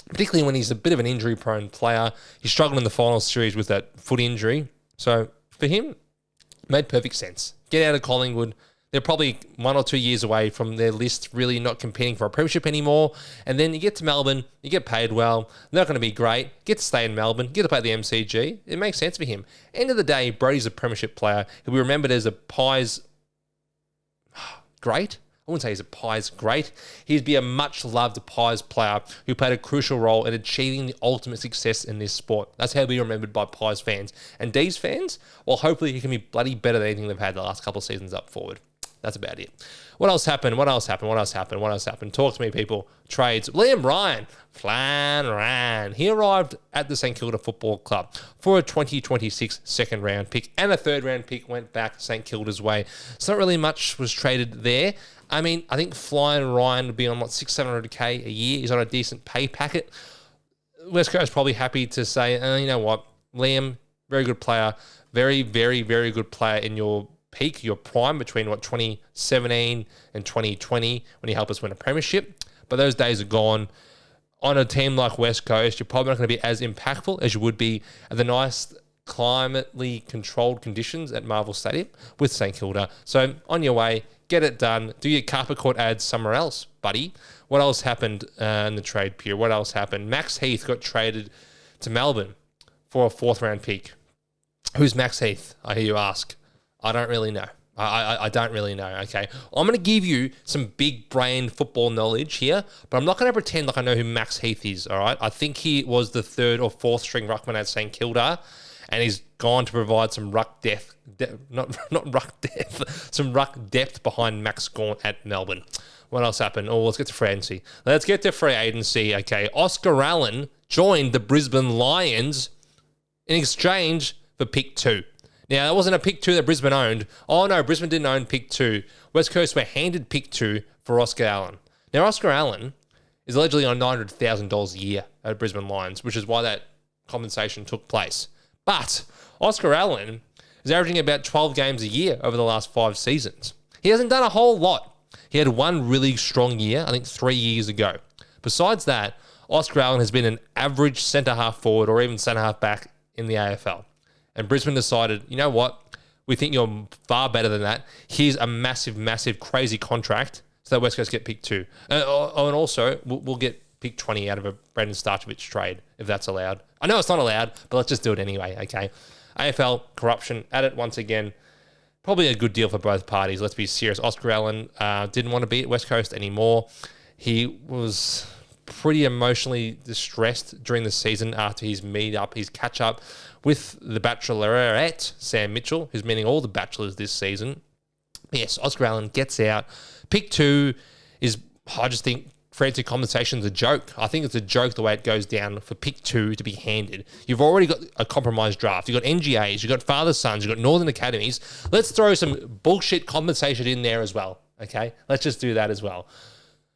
particularly when he's a bit of an injury-prone player. He struggled in the final series with that foot injury. So for him, made perfect sense. Get out of Collingwood. They're probably 1 or 2 years away from their list really not competing for a premiership anymore. And then you get to Melbourne, you get paid well, they're not going to be great, get to stay in Melbourne, get to play at the MCG. It makes sense for him. End of the day, Brodie's a premiership player. He'll be remembered as a Pies great. I wouldn't say he's a Pies great. He'd be a much-loved Pies player who played a crucial role in achieving the ultimate success in this sport. That's how he'll be remembered by Pies fans. And D's fans, well, hopefully he can be bloody better than anything they've had the last couple of seasons up forward. That's about it. What else happened? Talk to me, people. Trades. Liam Ryan. Flanders. He arrived at the St Kilda Football Club for a 2026 second round pick, and a third round pick went back St Kilda's way. So not really much was traded there. I mean, I think Flying Ryan would be on, $600K a year. He's on a decent pay packet. West Coast probably happy to say, you know what, Liam, very good player. Very, very, very good player in your peak, your prime between 2017 and 2020 when he helped us win a premiership. But those days are gone. On a team like West Coast, you're probably not going to be as impactful as you would be at the nice climately controlled conditions at Marvel Stadium with St Kilda. So on your way, get it done. Do your carpet court ads somewhere else, buddy. What else happened in the trade period? What else happened? Max Heath got traded to Melbourne for a 4th round pick. Who's Max Heath, I hear you ask? I don't really know. I don't really know, okay? I'm going to give you some big brain football knowledge here, but I'm not going to pretend like I know who Max Heath is, all right? I think he was the 3rd or 4th string ruckman at St Kilda, and he's gone to provide some ruck depth, some ruck depth behind Max Gawn at Melbourne. What else happened? Oh, let's get to free agency. Let's get to free agency. Okay, Oscar Allen joined the Brisbane Lions in exchange for pick 2. Now, that wasn't a pick 2 that Brisbane owned. Oh, no, Brisbane didn't own pick 2. West Coast were handed pick 2 for Oscar Allen. Now, Oscar Allen is allegedly on $900,000 a year at Brisbane Lions, which is why that compensation took place. But Oscar Allen is averaging about 12 games a year over the last 5 seasons. He hasn't done a whole lot. He had one really strong year, I think 3 years ago. Besides that, Oscar Allen has been an average centre-half forward or even centre-half back in the AFL. And Brisbane decided, you know what? We think you're far better than that. Here's a massive, massive, crazy contract so that West Coast get pick 2. And also, we'll get pick 20 out of a Brayden Starcevich trade, if that's allowed. I know it's not allowed, but let's just do it anyway, okay? AFL, corruption, at it once again. Probably a good deal for both parties. Let's be serious. Oscar Allen didn't want to be at West Coast anymore. He was pretty emotionally distressed during the season after his meet-up, his catch-up with the Bachelorette, Sam Mitchell, who's meeting all the Bachelors this season. Yes, Oscar Allen gets out. Pick 2 is, I just think, fancy compensation is a joke. I think it's a joke the way it goes down for pick 2 to be handed. You've already got a compromised draft. You've got NGAs, you've got father-sons, you've got Northern Academies. Let's throw some bullshit compensation in there as well, okay? Let's just do that as well.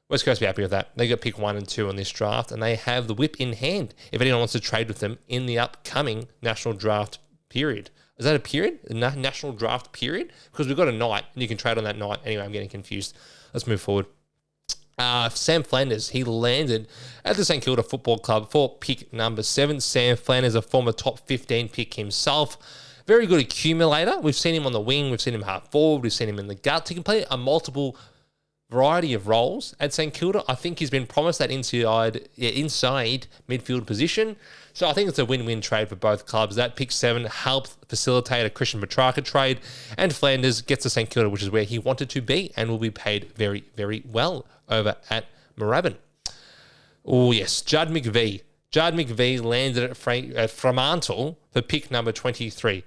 West Coast will be happy with that. They got pick 1 and 2 on this draft, and they have the whip in hand if anyone wants to trade with them in the upcoming national draft period. Is that a period? A national draft period? Because we've got a night, and you can trade on that night. Anyway, I'm getting confused. Let's move forward. Sam Flanders, he landed at the St Kilda Football Club for pick number 7. Sam Flanders, a former top 15 pick himself. Very good accumulator. We've seen him on the wing. We've seen him half forward. We've seen him in the guts. He can play a multiple variety of roles at St Kilda. I think he's been promised that inside midfield position. So I think it's a win-win trade for both clubs. That pick 7 helped facilitate a Christian Petracca trade, and Flanders gets to St Kilda, which is where he wanted to be, and will be paid very, very well over at Moorabbin. Oh, yes, Judd McVee. Judd McVee landed at Fremantle for pick number 23.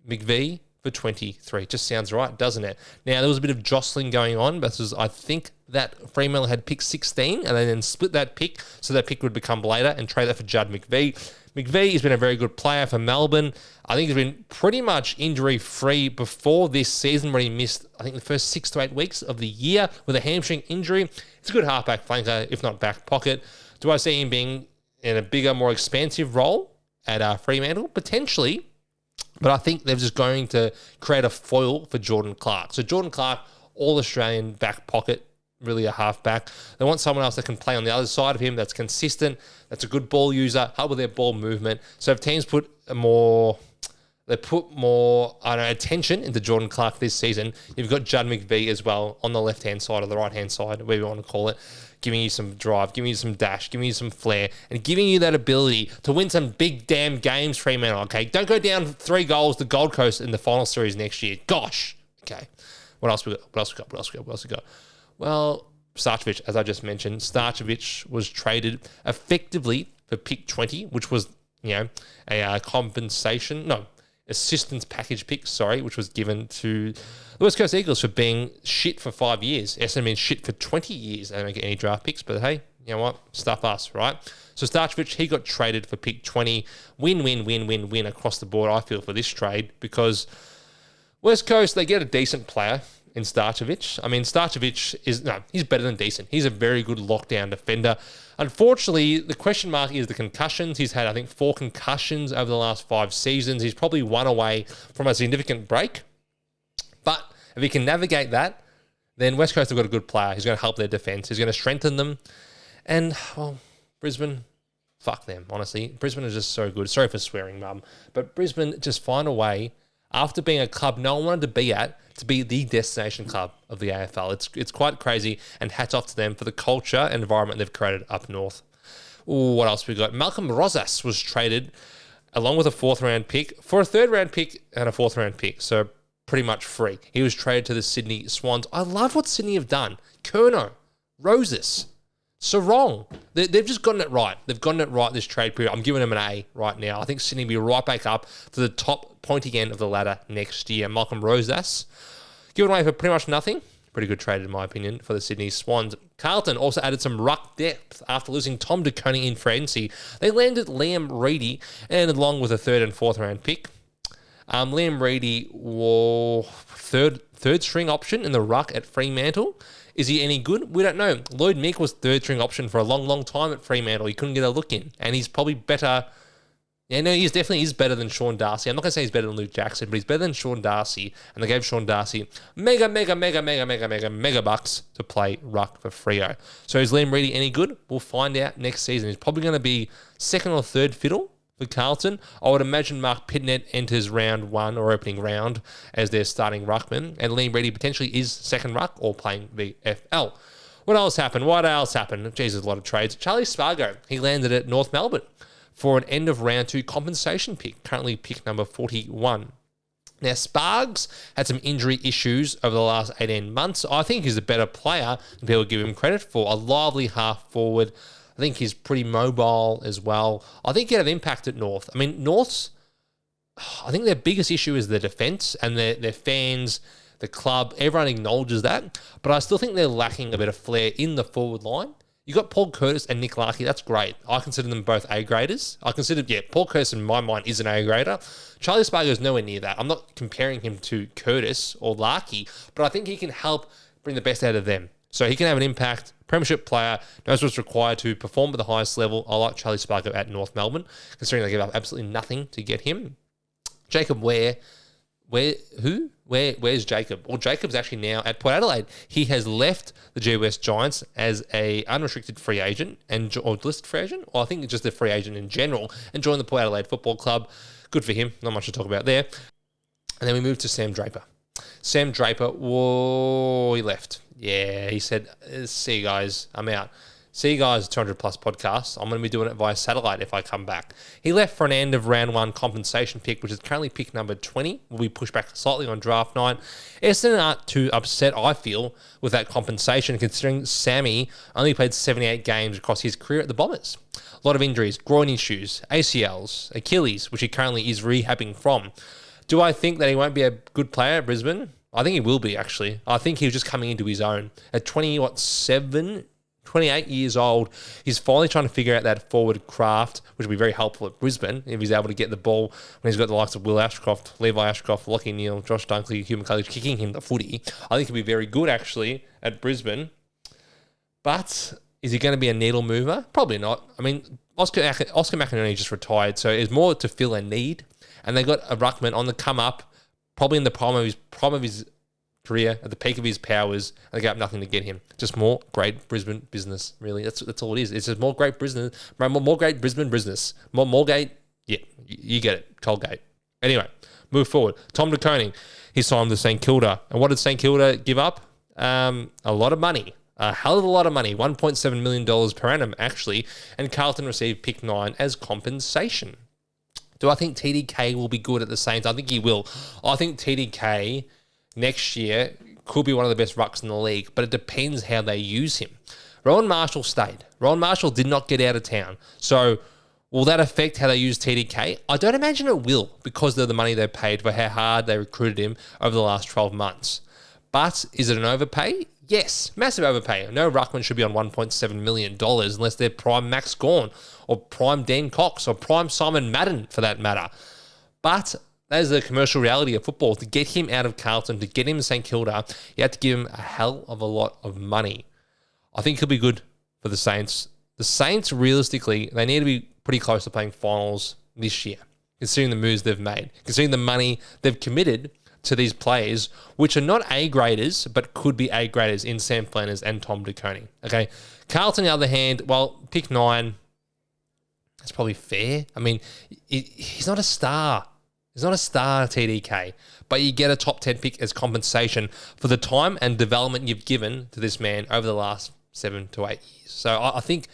McVee for 23. Just sounds right, doesn't it? Now, there was a bit of jostling going on because I think that Fremantle had pick 16 and they then split that pick so that pick would become later and trade that for Judd McVee. McVee has been a very good player for Melbourne. I think he's been pretty much injury-free before this season where he missed, I think, the first 6 to 8 weeks of the year with a hamstring injury. It's a good halfback flanker, if not back pocket. Do I see him being in a bigger, more expansive role at Fremantle? Potentially. But I think they're just going to create a foil for Jordan Clark. So Jordan Clark, all-Australian back pocket, really a halfback. They want someone else that can play on the other side of him, that's consistent, that's a good ball user, help with their ball movement. So if teams put more attention into Jordan Clark this season, you've got Judd McVee as well on the left-hand side or the right-hand side, whatever you want to call it, giving you some drive, giving you some dash, giving you some flair, and giving you that ability to win some big damn games, Fremantle, okay? Don't go down 3 goals to Gold Coast in the final series next year. Gosh. Okay. What else we got? Well, Starcevich, as I just mentioned, Starcevich was traded effectively for pick 20, which was, assistance package pick, which was given to the West Coast Eagles for being shit for 5 years. Essendon been shit for 20 years. They don't get any draft picks, but hey, you know what? Stuff us, right? So Starcevich, he got traded for pick 20. Win across the board, I feel, for this trade because West Coast, they get a decent player in Starcevich. I mean, Starcevich he's better than decent. He's a very good lockdown defender. Unfortunately, the question mark is the concussions. He's had, I think, 4 concussions over the last 5 seasons. He's probably 1 away from a significant break. But if he can navigate that, then West Coast have got a good player. He's going to help their defence. He's going to strengthen them. And, well, Brisbane, fuck them, honestly. Brisbane is just so good. Sorry for swearing, Mum. But Brisbane just find a way, after being a club no one wanted to be at, to be the destination club of the AFL. It's quite crazy, and hats off to them for the culture and environment they've created up north. Ooh, what else we got? Malcolm Rosas was traded along with a 4th round pick for a 3rd round pick and a 4th round pick. So pretty much free. He was traded to the Sydney Swans. I love what Sydney have done. Curnow, Rosas, Serong. They've just gotten it right. They've gotten it right this trade period. I'm giving them an A right now. I think Sydney will be right back up to the top pointy end of the ladder next year. Malcolm Rosas Given away for pretty much nothing. Pretty good trade, in my opinion, for the Sydney Swans. Carlton also added some ruck depth after losing Tom De Koning in free agency. They landed Liam Reidy, and along with a 3rd and 4th round pick. Liam Reidy was third string option in the ruck at Fremantle. Is he any good? We don't know. Lloyd Mick was 3rd string option for a long, long time at Fremantle. He couldn't get a look in, and he's probably better. Yeah, no, he definitely is better than Sean Darcy. I'm not going to say he's better than Luke Jackson, but he's better than Sean Darcy. And they gave Sean Darcy mega bucks to play ruck for Freo. So is Liam Reidy any good? We'll find out next season. He's probably going to be 2nd or 3rd fiddle for Carlton. I would imagine Mark Pitnet enters round 1 or opening round as their starting ruckman. And Liam Reidy potentially is 2nd ruck or playing VFL. What else happened? Jesus, a lot of trades. Charlie Spargo, he landed at North Melbourne for an end of round 2 compensation pick, currently pick number 41. Now, Spargs had some injury issues over the last 18 months. I think he's a better player than people give him credit for. A lively half forward. I think he's pretty mobile as well. I think he'd have impact at North. I mean, North's, I think their biggest issue is the defence and their fans, the club. Everyone acknowledges that. But I still think they're lacking a bit of flair in the forward line. You got Paul Curtis and Nick Larkey. That's great. I consider them both A-graders. Paul Curtis in my mind is an A-grader. Charlie Spargo is nowhere near that. I'm not comparing him to Curtis or Larkey, but I think he can help bring the best out of them. So he can have an impact. Premiership player, knows what's required to perform at the highest level. I like Charlie Spargo at North Melbourne, considering they give up absolutely nothing to get him. Jacob Wehr. Where's Jacob? Well, Jacob's actually now at Port Adelaide. He has left the GWS Giants as a unrestricted free agent or listed free agent, or I think just a free agent in general, and joined the Port Adelaide Football Club. Good for him. Not much to talk about there. And then we move to Sam Draper. Sam Draper, he left. Yeah, he said, see you guys, I'm out. See you guys, 200 plus podcasts. I'm going to be doing it via satellite if I come back. He left for an end of round 1 compensation pick, which is currently pick number 20. Will be pushed back slightly on draft night. Essendon aren't too upset, I feel, with that compensation, considering Sammy only played 78 games across his career at the Bombers. A lot of injuries, groin issues, ACLs, Achilles, which he currently is rehabbing from. Do I think that he won't be a good player at Brisbane? I think he will be, actually. I think he was just coming into his own. At 28 years old, he's finally trying to figure out that forward craft, which will be very helpful at Brisbane if he's able to get the ball when he's got the likes of Will Ashcroft, Levi Ashcroft, Lachie Neale, Josh Dunkley, Hugh McCullers kicking him the footy. I think he'll be very good, actually, at Brisbane. But is he going to be a needle mover? Probably not. I mean, Oscar McInerney just retired, so it's more to fill a need. And they got a ruckman on the come up, probably in the prime of his career, at the peak of his powers, and they got nothing to get him. Just more great Brisbane business, really. That's all it is. It's just more great Brisbane business. More gate. Yeah, you get it. Colgate. Anyway, move forward. Tom De Koning, he signed with St Kilda. And what did St Kilda give up? A lot of money. A hell of a lot of money. $1.7 million per annum, actually. And Carlton received pick 9 as compensation. Do I think TDK will be good at the Saints? I think he will. I think TDK next year could be one of the best rucks in the league, but it depends how they use him. Rowan Marshall stayed. Rowan Marshall did not get out of town. So will that affect how they use TDK? I don't imagine it will, because of the money they paid for how hard they recruited him over the last 12 months. But is it an overpay? Yes, massive overpay. No ruckman should be on $1.7 million unless they're prime Max Gawn or prime Dan Cox or prime Simon Madden, for that matter. But that is the commercial reality of football. To get him out of Carlton, to get him to St Kilda, you have to give him a hell of a lot of money. I think he'll be good for the Saints. The Saints, realistically, they need to be pretty close to playing finals this year, considering the moves they've made, considering the money they've committed to these players, which are not A-graders, but could be A-graders in Sam Flanders and Tom De Koning. Okay, Carlton, on the other hand, well, pick 9, that's probably fair. I mean, he's not a star. He's not a star, TDK, but you get a top 10 pick as compensation for the time and development you've given to this man over the last 7 to 8 years. So I think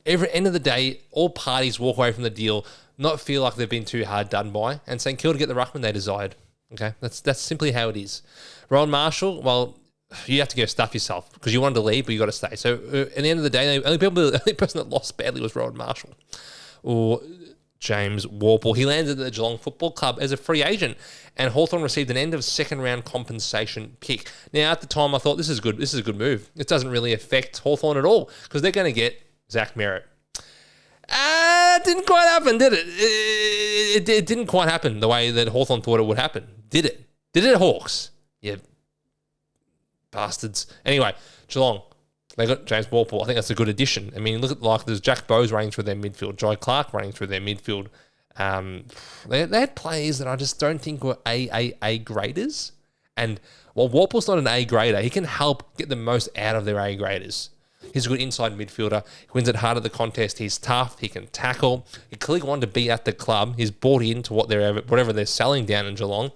every end of the day, all parties walk away from the deal, not feel like they've been too hard done by, and St Kilda get the ruckman they desired. Okay, that's simply how it is. Rowan Marshall, well, you have to go stuff yourself because you wanted to leave, but you got to stay. So at the end of the day, the only person that lost badly was Rowan Marshall. Or James Worpel. He landed at the Geelong Football Club as a free agent, and Hawthorn received an end of second round compensation pick. Now, at the time, I thought this is good. This is a good move. It doesn't really affect Hawthorn at all because they're going to get Zach Merrett. It didn't quite happen, did it? It didn't quite happen the way that Hawthorn thought it would happen. Did it? Did it, Hawks? Yeah, bastards. Anyway, Geelong. They got James Worpel. I think that's a good addition. I mean, look at there's Jack Bowes running through their midfield, Jai Clark running through their midfield. They had players that I just don't think were A graders. And while Worpel's not an A grader, he can help get the most out of their A graders. He's a good inside midfielder. He wins it hard at the contest. He's tough. He can tackle. He clearly wanted to be at the club. He's bought into whatever they're selling down in Geelong.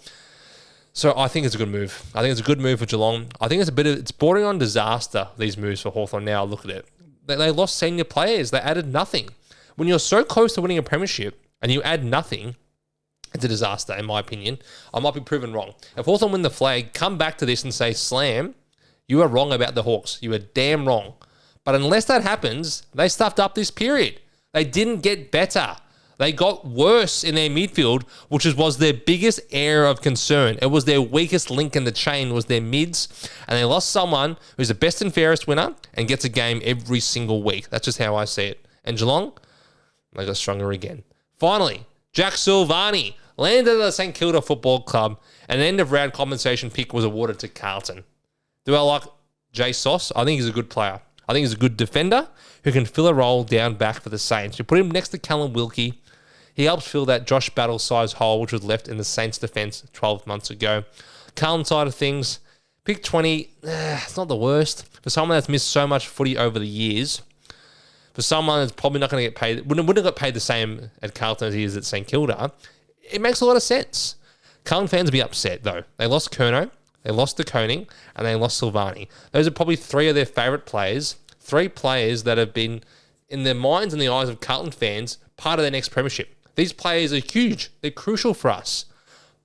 So I think it's a good move. I think it's a good move for Geelong. I think it's bordering on disaster, these moves for Hawthorn now. Look at it. They lost senior players. They added nothing. When you're so close to winning a premiership and you add nothing, it's a disaster, in my opinion. I might be proven wrong. If Hawthorn win the flag, come back to this and say, Slam, you are wrong about the Hawks. You are damn wrong. But unless that happens, they stuffed up this period. They didn't get better. They got worse in their midfield, which was their biggest area of concern. It was their weakest link in the chain, was their mids. And they lost someone who's the best and fairest winner and gets a game every single week. That's just how I see it. And Geelong, they got stronger again. Finally, Jack Silvani landed at the St Kilda Football Club, and an end-of-round compensation pick was awarded to Carlton. Do I like Jay Sauce? I think he's a good player. I think he's a good defender who can fill a role down back for the Saints. You put him next to Callum Wilkie. He helps fill that Josh Battle-sized hole which was left in the Saints' defence 12 months ago. Carlton side of things, pick 20, it's not the worst. For someone that's missed so much footy over the years, for someone that's probably not going to get paid, wouldn't have got paid the same at Carlton as he is at St Kilda, it makes a lot of sense. Carlton fans will be upset, though. They lost Curnow, they lost De Koning, and they lost Silvani. Those are probably three of their favourite players, three players that have been, in their minds and the eyes of Carlton fans, part of their next premiership. These players are huge. They're crucial for us.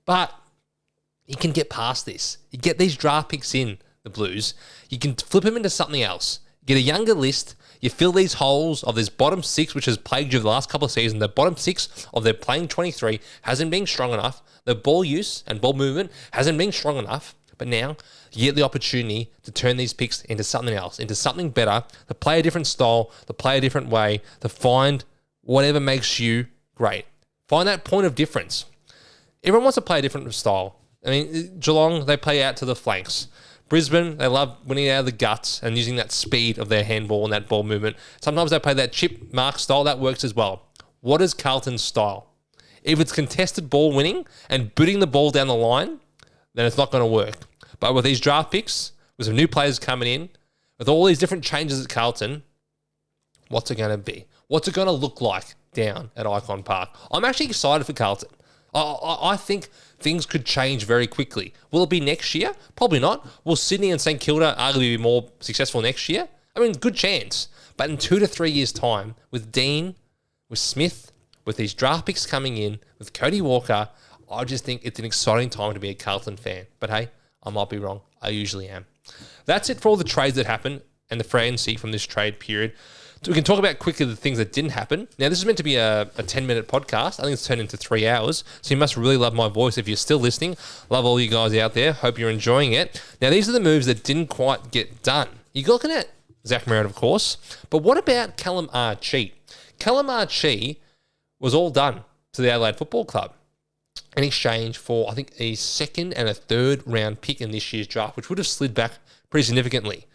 But you can get past this. You get these draft picks in, the Blues. You can flip them into something else. Get a younger list. You fill these holes of this bottom six, which has plagued you the last couple of seasons. The bottom six of their playing 23 hasn't been strong enough. The ball use and ball movement hasn't been strong enough. But now you get the opportunity to turn these picks into something else, into something better, to play a different style, to play a different way, to find whatever makes you great. Find that point of difference. Everyone wants to play a different style. I mean, Geelong, they play out to the flanks. Brisbane, they love winning out of the guts and using that speed of their handball and that ball movement. Sometimes they play that chip mark style. That works as well. What is Carlton's style? If it's contested ball winning and booting the ball down the line, then it's not going to work. But with these draft picks, with some new players coming in, with all these different changes at Carlton, what's it going to be? What's it going to look like down at Icon Park? I'm actually excited for Carlton. I think things could change very quickly. Will it be next year? Probably not. Will Sydney and St Kilda arguably be more successful next year? I mean, good chance. But in 2 to 3 years' time, with Dean, with Smith, with these draft picks coming in, with Cody Walker, I just think it's an exciting time to be a Carlton fan. But hey, I might be wrong. I usually am. That's it for all the trades that happened and the frenzy from this trade period. So we can talk about quickly the things that didn't happen. Now, this is meant to be a 10-minute podcast. I think it's turned into 3 hours. So you must really love my voice if you're still listening. Love all you guys out there. Hope you're enjoying it. Now, these are the moves that didn't quite get done. You're looking at Zach Merrett, of course. But what about Callum Ah Chee? Callum Ah Chee was all done to the Adelaide Football Club in exchange for, I think, a second and a third round pick in this year's draft, which would have slid back pretty significantly.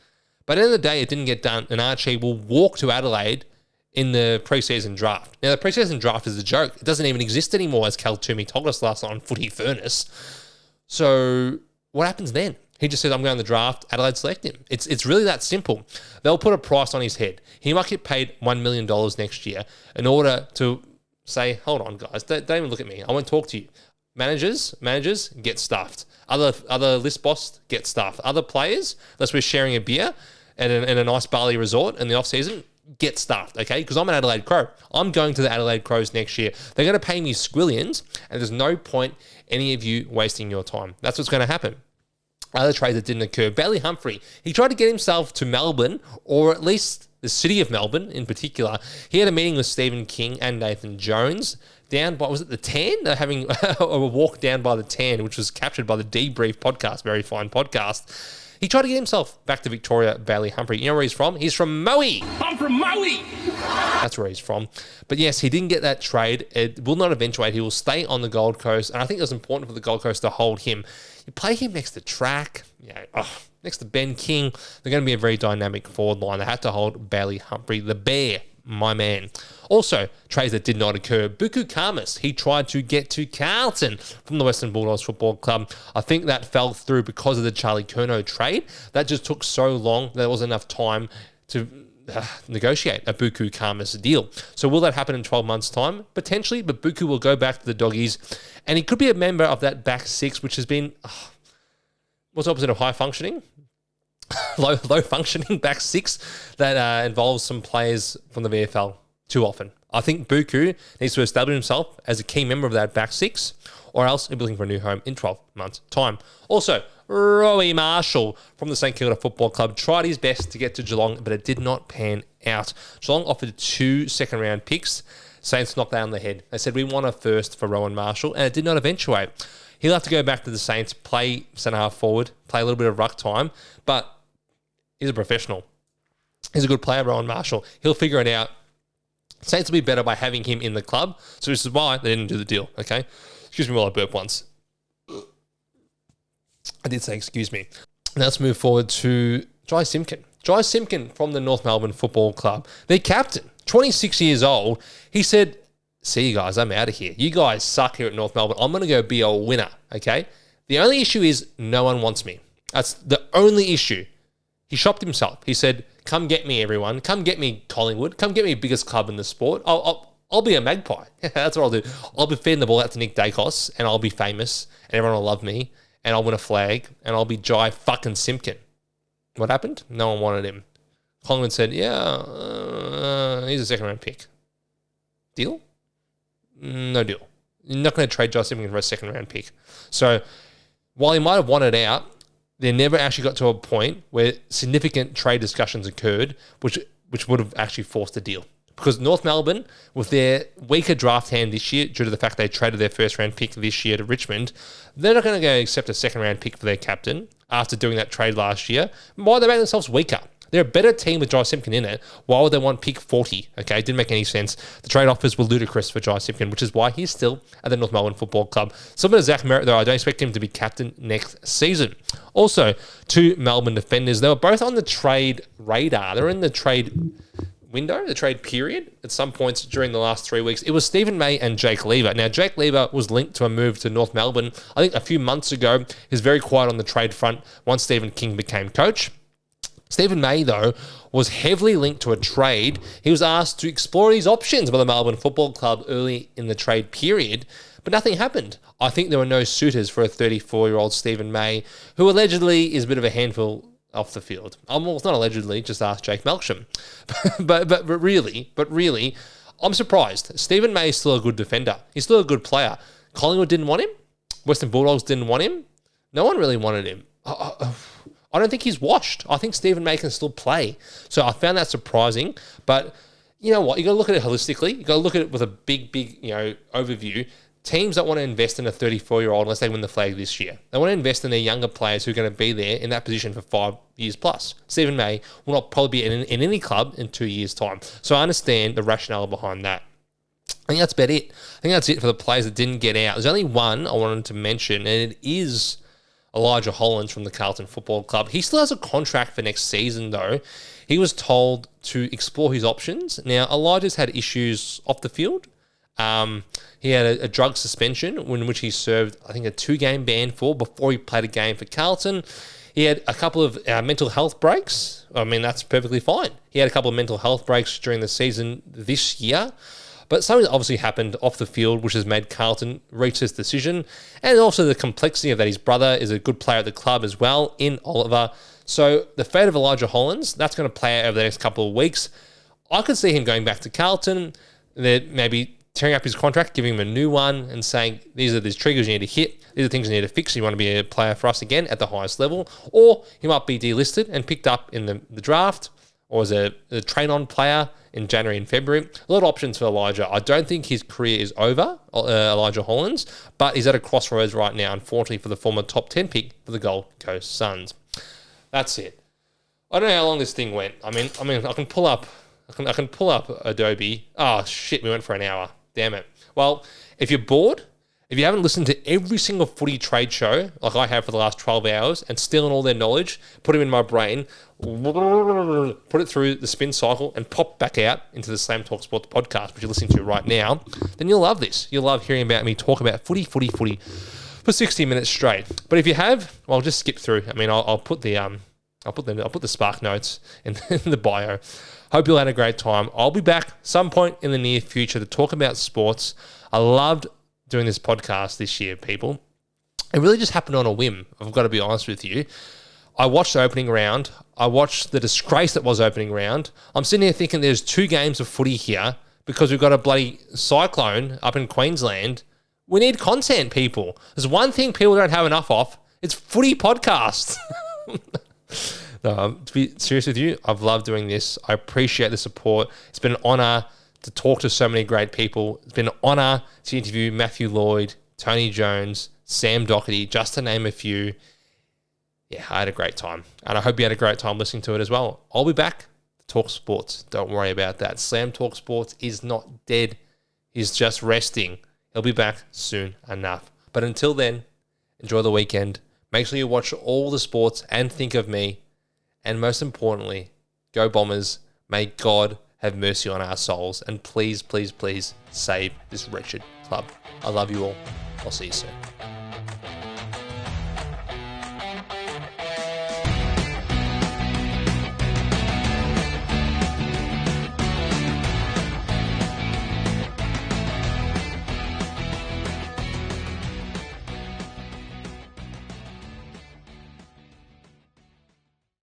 But at the end of the day, it didn't get done, and Ah Chee will walk to Adelaide in the preseason draft. Now, the preseason draft is a joke. It doesn't even exist anymore, as Cal Toomey told us last night on Footy Furnace. So what happens then? He just says, I'm going to the draft, Adelaide select him. It's really that simple. They'll put a price on his head. He might get paid $1 million next year in order to say, hold on, guys, don't even look at me. I won't talk to you. Managers, get stuffed. Other list boss, get stuffed. Other players, unless we're sharing a beer and a nice Bali resort in the off-season, get stuffed, okay? Because I'm an Adelaide Crow. I'm going to the Adelaide Crows next year. They're going to pay me squillions, and there's no point any of you wasting your time. That's what's going to happen. Other trades that didn't occur. Bailey Humphrey, he tried to get himself to Melbourne, or at least the city of Melbourne in particular. He had a meeting with Stephen King and Nathan Jones down by, was it the Tan? They're having a walk down by the Tan, which was captured by the Debrief podcast, very fine podcast. He tried to get himself back to Victoria, Bailey Humphrey. You know where he's from? He's from Maui. I'm from Maui. That's where he's from. But yes, he didn't get that trade. It will not eventuate. He will stay on the Gold Coast. And I think it was important for the Gold Coast to hold him. You play him next to Track, next to Ben King. They're going to be a very dynamic forward line. They had to hold Bailey Humphrey, the Bear, my man. Also, trades that did not occur. Buku Khamis, he tried to get to Carlton from the Western Bulldogs Football Club. I think that fell through because of the Charlie Curnow trade. That just took so long that there wasn't enough time to negotiate a Buku Khamis deal. So will that happen in 12 months' time? Potentially, but Buku will go back to the Doggies, and he could be a member of that back six, which has been, what's the opposite of high functioning? low functioning back six that involves some players from the VFL too often. I think Buku needs to establish himself as a key member of that back six, or else he'll be looking for a new home in 12 months' time. Also, Rowan Marshall from the St Kilda Football Club tried his best to get to Geelong, but it did not pan out. Geelong offered 2 second-round picks. Saints knocked that on the head. They said, we want a first for Rowan Marshall, and it did not eventuate. He'll have to go back to the Saints, play centre-half forward, play a little bit of ruck time, but he's a professional. He's a good player, Rowan Marshall. He'll figure it out. Saints will be better by having him in the club, so this is why they didn't do the deal, okay? Excuse me while I burp once. I did say excuse me. Now let's move forward to Jai Simpkin. Jai Simpkin from the North Melbourne Football Club. Their captain, 26 years old. He said, see you guys, I'm out of here. You guys suck here at North Melbourne. I'm going to go be a winner, okay? The only issue is no one wants me. That's the only issue. He shopped himself. He said, come get me, everyone. Come get me, Collingwood. Come get me biggest club in the sport. I'll be a magpie. That's what I'll do. I'll be feeding the ball out to Nick Dacos, and I'll be famous, and everyone will love me, and I'll win a flag, and I'll be Jai fucking Simpkin. What happened? No one wanted him. Collingwood said, he's a second-round pick. Deal? No deal. You're not going to trade Jai Simpkin for a second-round pick. So while he might have wanted out, they never actually got to a point where significant trade discussions occurred, which would have actually forced a deal. Because North Melbourne, with their weaker draft hand this year, due to the fact they traded their first-round pick this year to Richmond, they're not going to go accept a second-round pick for their captain after doing that trade last year. Why they make themselves weaker? They're a better team with Jai Simpkin in it. Why would they want pick 40? Okay, it didn't make any sense. The trade offers were ludicrous for Jai Simpkin, which is why he's still at the North Melbourne Football Club. Similar to Zach Merrett, though, I don't expect him to be captain next season. Also, 2 Melbourne defenders. They were both on the trade radar. They're in the trade window, the trade period, at some points during the last 3 weeks. It was Stephen May and Jake Lever. Now, Jake Lever was linked to a move to North Melbourne, I think a few months ago. He was very quiet on the trade front once Stephen King became coach. Stephen May, though, was heavily linked to a trade. He was asked to explore his options by the Melbourne Football Club early in the trade period, but nothing happened. I think there were no suitors for a 34-year-old Stephen May, who allegedly is a bit of a handful off the field. Well, it's not allegedly, just ask Jake Melksham. but really, I'm surprised. Stephen May is still a good defender. He's still a good player. Collingwood didn't want him. Western Bulldogs didn't want him. No one really wanted him. I don't think he's washed. I think Stephen May can still play. So I found that surprising. But you know what? You got to look at it holistically. You got to look at it with a big, overview. Teams don't want to invest in a 34-year-old unless they win the flag this year. They want to invest in their younger players who are going to be there in that position for 5 years plus. Stephen May will not probably be in any club in 2 years' time. So I understand the rationale behind that. I think that's about it. I think that's it for the players that didn't get out. There's only one I wanted to mention, and it is Elijah Hollands from the Carlton Football Club. He still has a contract for next season, though. He was told to explore his options. Now, Elijah's had issues off the field. He had a drug suspension in which he served, I think, a 2-game ban for before he played a game for Carlton. He had a couple of mental health breaks. I mean, that's perfectly fine. He had a couple of mental health breaks during the season this year. But something obviously happened off the field, which has made Carlton reach this decision. And also the complexity of that his brother is a good player at the club as well, in Oliver. So the fate of Elijah Hollands, that's going to play out over the next couple of weeks. I could see him going back to Carlton. That maybe tearing up his contract, giving him a new one and saying, these are the triggers you need to hit, these are things you need to fix, you want to be a player for us again at the highest level, or he might be delisted and picked up in the draft, or as a train-on player in January and February. A lot of options for Elijah. I don't think his career is over, Elijah Hollands, but he's at a crossroads right now, unfortunately, for the former top 10 pick for the Gold Coast Suns. That's it. I don't know how long this thing went. I mean, I can pull up Adobe. Oh, shit, we went for an hour. Damn it. Well, if you're bored, if you haven't listened to every single footy trade show like I have for the last 12 hours and stealing all their knowledge, put them in my brain, put it through the spin cycle and pop back out into the Slam Talk Sports podcast, which you're listening to right now, then you'll love this. You'll love hearing about me talk about footy for 60 minutes straight. But if you have, well, just skip through. I mean, I'll put the Spark notes in the bio. Hope you all had a great time. I'll be back some point in the near future to talk about sports. I loved doing this podcast this year, people. It really just happened on a whim, I've got to be honest with you. I watched the opening round. I watched the disgrace that was opening round. I'm sitting here thinking there's 2 games of footy here because we've got a bloody cyclone up in Queensland. We need content, people. There's one thing people don't have enough of. It's footy podcasts. No, to be serious with you, I've loved doing this. I appreciate the support. It's been an honour to talk to so many great people. It's been an honour to interview Matthew Lloyd, Tony Jones, Sam Doherty, just to name a few. Yeah, I had a great time. And I hope you had a great time listening to it as well. I'll be back to talk sports. Don't worry about that. Slam Talk Sports is not dead. He's just resting. He'll be back soon enough. But until then, enjoy the weekend. Make sure you watch all the sports and think of me. And most importantly, go Bombers. May God have mercy on our souls. And please, please, please save this wretched club. I love you all. I'll see you soon.